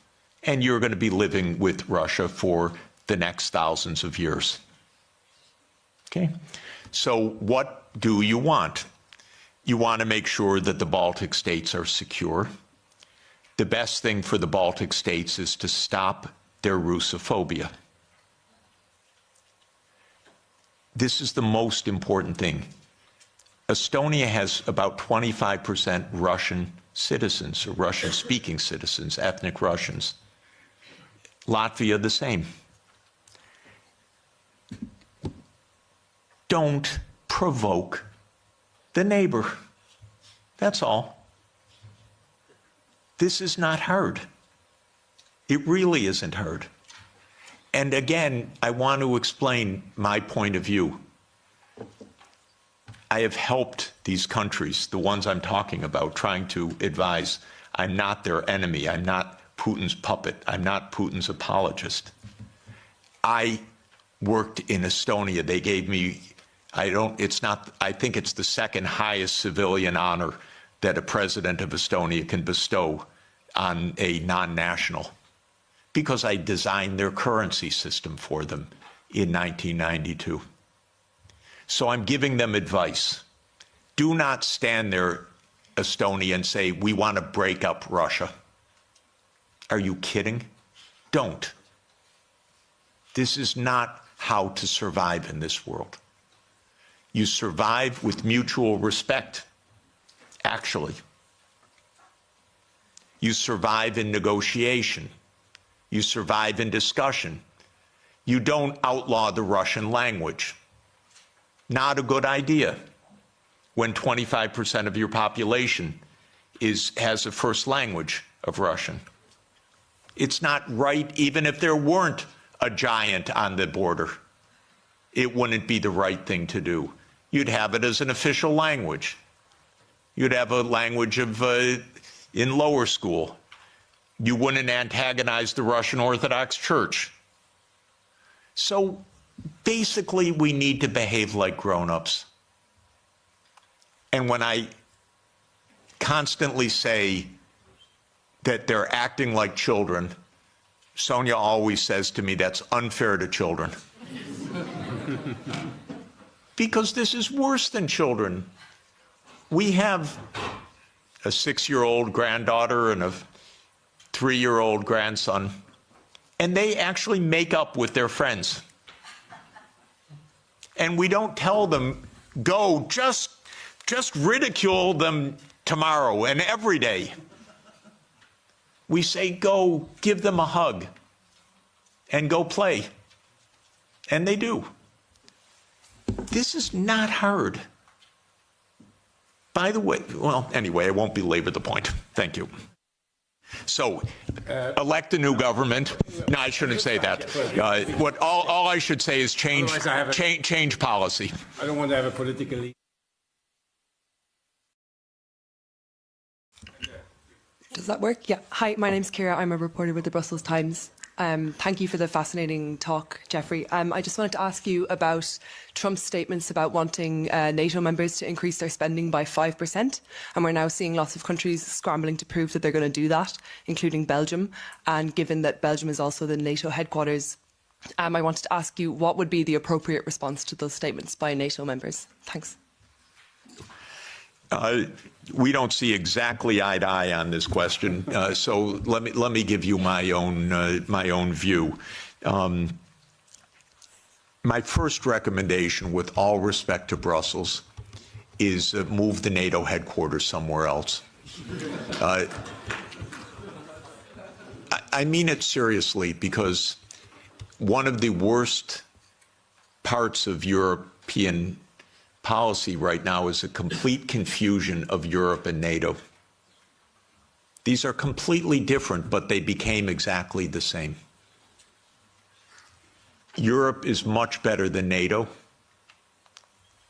and you're going to be living with Russia for the next thousands of years. Okay? So what do you want? You want to make sure that the Baltic states are secure. The best thing for the Baltic states is to stop their Russophobia. This is the most important thing. Estonia has about 25% Russian citizens, or Russian-speaking citizens, ethnic Russians. Latvia, the same. Don't provoke the neighbor. That's all. This is not hard. It really isn't hard. And again, I want to explain my point of view. I have helped these countries, the ones I'm talking about, trying to advise. I'm not their enemy. I'm not Putin's puppet. I'm not Putin's apologist. I worked in Estonia. They gave me, I think it's the second highest civilian honor that a president of Estonia can bestow on a non-national, because I designed their currency system for them in 1992. So I'm giving them advice. Do not stand there, Estonia, and say, we want to break up Russia. Are you kidding? Don't. This is not how to survive in this world. You survive with mutual respect, actually. You survive in negotiation. You survive in discussion. You don't outlaw the Russian language. Not a good idea when 25% of your population has a first language of Russian. It's not right, even if there weren't a giant on the border. It wouldn't be the right thing to do. You'd have it as an official language. You'd have a language of in lower school. You wouldn't antagonize the Russian Orthodox Church. So basically we need to behave like grown-ups. And when I constantly say that they're acting like children, Sonia always says to me, that's unfair to children. Because this is worse than children. We have a 6-year-old granddaughter and a 3-year-old grandson, and they actually make up with their friends. And we don't tell them, go, just ridicule them tomorrow and every day. We say, go, give them a hug and go play. And they do. This is not hard. By the way, well, anyway, I won't belabor the point. Thank you. So, elect a new government. No, I shouldn't say that. All I should say is change policy. I don't want to have a political. Does that work? Yeah. Hi, my name's Kira. I'm a reporter with the Brussels Times. Thank you for the fascinating talk, Jeffrey. I just wanted to ask you about Trump's statements about wanting NATO members to increase their spending by 5%. And we're now seeing lots of countries scrambling to prove that they're going to do that, including Belgium. And given that Belgium is also the NATO headquarters, I wanted to ask you what would be the appropriate response to those statements by NATO members? Thanks. We don't see exactly eye to eye on this question, so let me give you my own view. My first recommendation, with all respect to Brussels, is move the NATO headquarters somewhere else. I mean it seriously, because one of the worst parts of European policy right now is a complete confusion of Europe and NATO. These are completely different, but they became exactly the same. Europe is much better than NATO.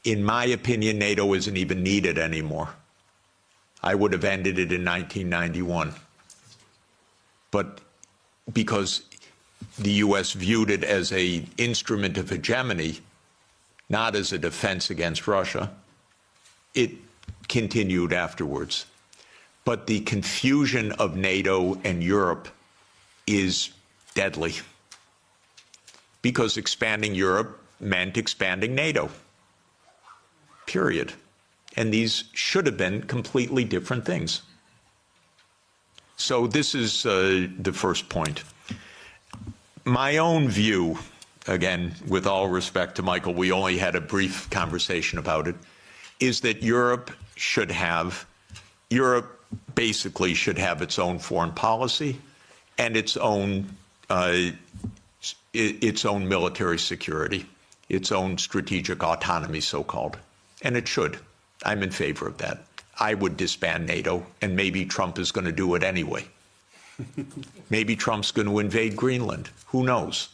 In my opinion, NATO isn't even needed anymore. I would have ended it in 1991. But because the US viewed it as an instrument of hegemony, not as a defense against Russia, it continued afterwards. But the confusion of NATO and Europe is deadly, because expanding Europe meant expanding NATO, period. And these should have been completely different things. So this is the first point. My own view, again, with all respect to Michael, we only had a brief conversation about it, is that Europe basically should have its own foreign policy and its own military security, its own strategic autonomy, so-called. And it should. I'm in favor of that. I would disband NATO, and maybe Trump is going to do it anyway. Maybe Trump's going to invade Greenland. Who knows?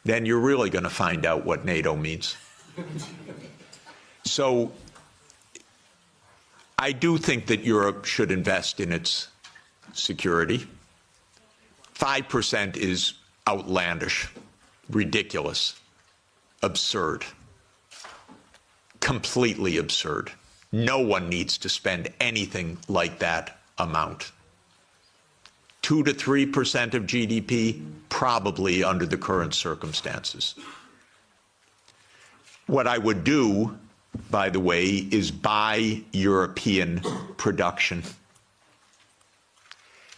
Then you're really going to find out what NATO means. So I do think that Europe should invest in its security. 5% is outlandish, ridiculous, absurd, completely absurd. No one needs to spend anything like that amount. 2 to 3% of GDP, probably under the current circumstances. What I would do, by the way, is buy European production.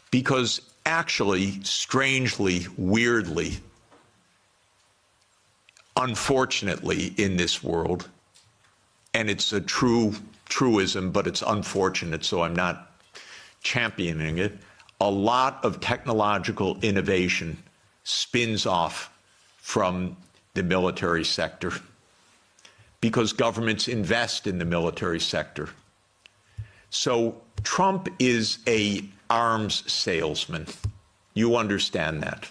Because actually, strangely, weirdly, unfortunately in this world, and it's a truism, but it's unfortunate, so I'm not championing it, a lot of technological innovation spins off from the military sector because governments invest in the military sector. So Trump is an arms salesman. You understand that.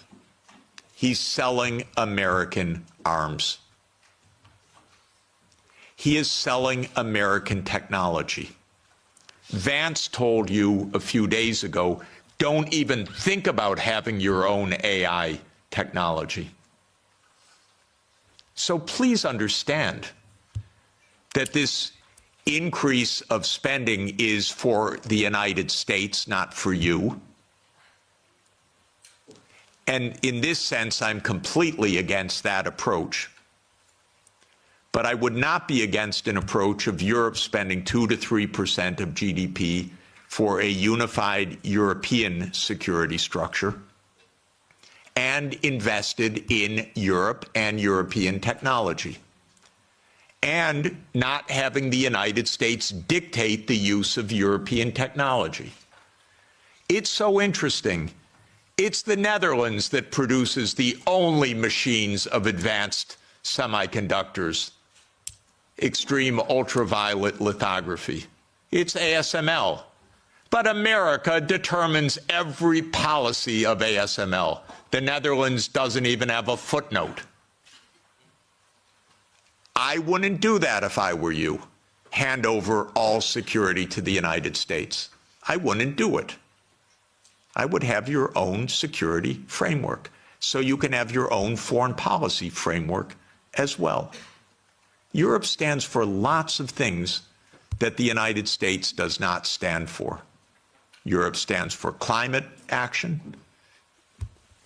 He's selling American arms. He is selling American technology. Vance told you a few days ago, don't even think about having your own AI technology. So please understand that this increase of spending is for the United States, not for you. And in this sense, I'm completely against that approach. But I would not be against an approach of Europe spending 2 to 3% of GDP for a unified European security structure and invested in Europe and European technology, and not having the United States dictate the use of European technology. It's so interesting. It's the Netherlands that produces the only machines of advanced semiconductors, extreme ultraviolet lithography. It's ASML. But America determines every policy of ASML. The Netherlands doesn't even have a footnote. I wouldn't do that if I were you. Hand over all security to the United States. I wouldn't do it. I would have your own security framework, so you can have your own foreign policy framework as well. Europe stands for lots of things that the United States does not stand for. Europe stands for climate action.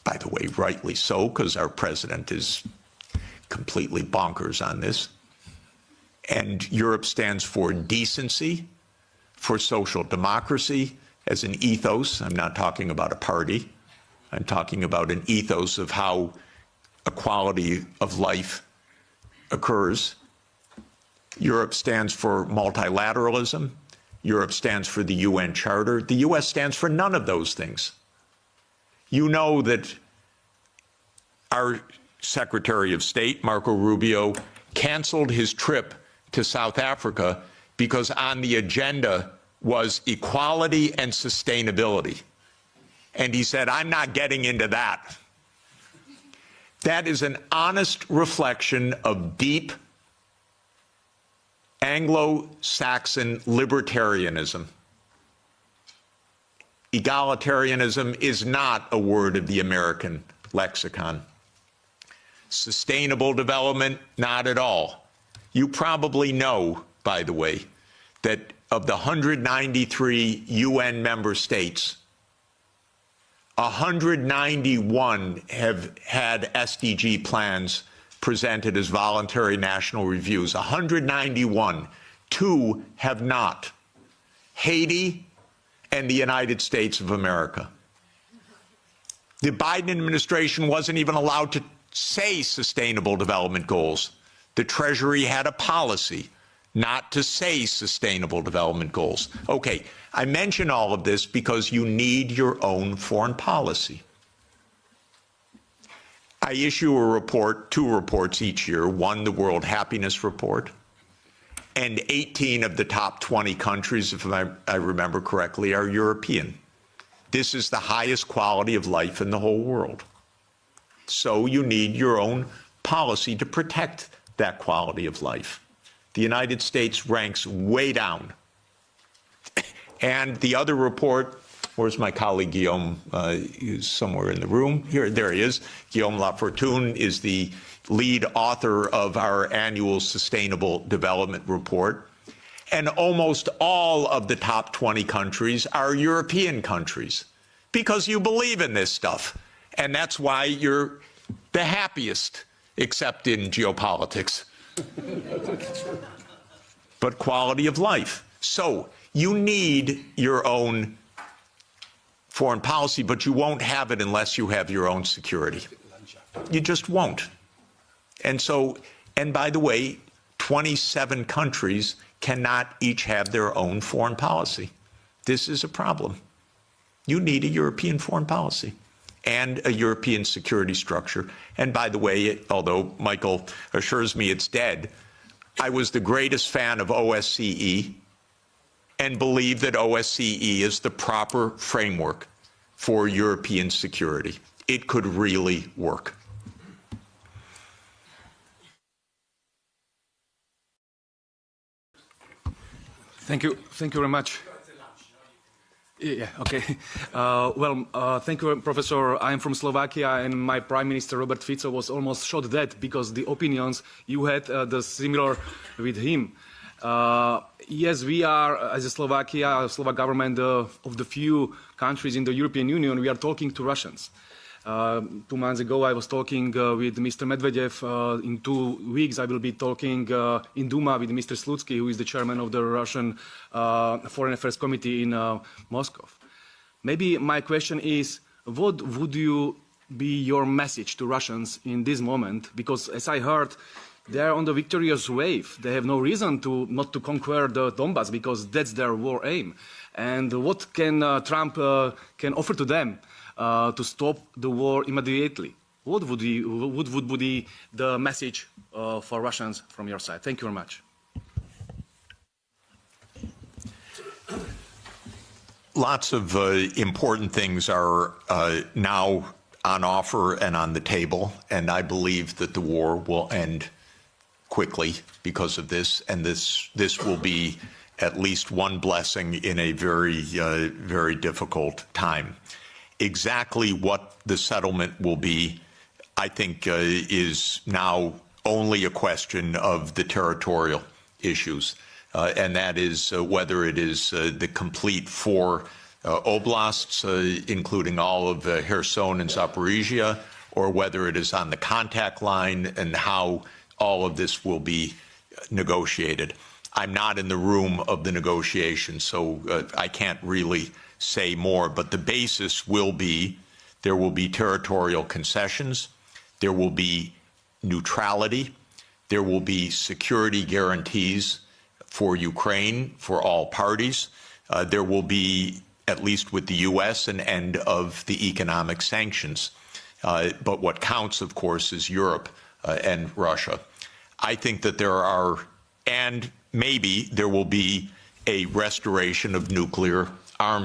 By the way, rightly so, because our president is completely bonkers on this. And Europe stands for decency, for social democracy as an ethos. I'm not talking about a party. I'm talking about an ethos of how equality of life occurs. Europe stands for multilateralism. Europe stands for the UN Charter. The US stands for none of those things. You know that our Secretary of State, Marco Rubio, canceled his trip to South Africa because on the agenda was equality and sustainability. And he said, I'm not getting into that. That is an honest reflection of deep Anglo-Saxon libertarianism. Egalitarianism is not a word of the American lexicon. Sustainable development, not at all. You probably know, by the way, that of the 193 UN member states, 191 have had SDG plans presented as voluntary national reviews. 191. 2 have not. Haiti and the United States of America. The Biden administration wasn't even allowed to say sustainable development goals. The Treasury had a policy not to say sustainable development goals. Okay, I mention all of this because you need your own foreign policy. I issue a report, 2 reports each year, one the World Happiness Report, and 18 of the top 20 countries, if I remember correctly, are European. This is the highest quality of life in the whole world. So you need your own policy to protect that quality of life. The United States ranks way down. And the other report, where's my colleague Guillaume? He's somewhere in the room. Here, there he is. Guillaume Lafortune is the lead author of our annual Sustainable Development Report. And almost all of the top 20 countries are European countries because you believe in this stuff. And that's why you're the happiest, except in geopolitics. But quality of life. So you need your own foreign policy, but you won't have it unless you have your own security. You just won't. And so, and by the way, 27 countries cannot each have their own foreign policy. This is a problem. You need a European foreign policy and a European security structure. And by the way, although Michael assures me it's dead, I was the greatest fan of OSCE and believe that OSCE is the proper framework for European security. It could really work. Thank you very much. Yeah, okay. Thank you, Professor. I'm from Slovakia, and my Prime Minister Robert Fico was almost shot dead because the opinions you had the similar with him. Yes, we are, as a Slovakia, Slovak government, of the few countries in the European Union, we are talking to Russians. 2 months ago, I was talking with Mr. Medvedev. In 2 weeks, I will be talking in Duma with Mr. Slutsky, who is the chairman of the Russian Foreign Affairs Committee in Moscow. Maybe my question is, what would be your message to Russians in this moment? Because as I heard, they are on the victorious wave. They have no reason not to conquer the Donbass because that's their war aim. And what can Trump can offer to them to stop the war immediately? What would be the message for Russians from your side? Thank you very much. Lots of important things are now on offer and on the table, and I believe that the war will end quickly because of this, and this will be at least one blessing in a very difficult time. Exactly what the settlement will be, I think, is now only a question of the territorial issues, and that is whether it is the complete 4 oblasts, including all of Kherson and Zaporizhia, or whether it is on the contact line and how all of this will be negotiated. I'm not in the room of the negotiations, so I can't really say more, but the basis will be there will be territorial concessions, there will be neutrality, there will be security guarantees for Ukraine, for all parties. There will be, at least with the U.S., an end of the economic sanctions. But what counts, of course, is Europe and Russia. I think that there are, and maybe there will be a restoration of nuclear arms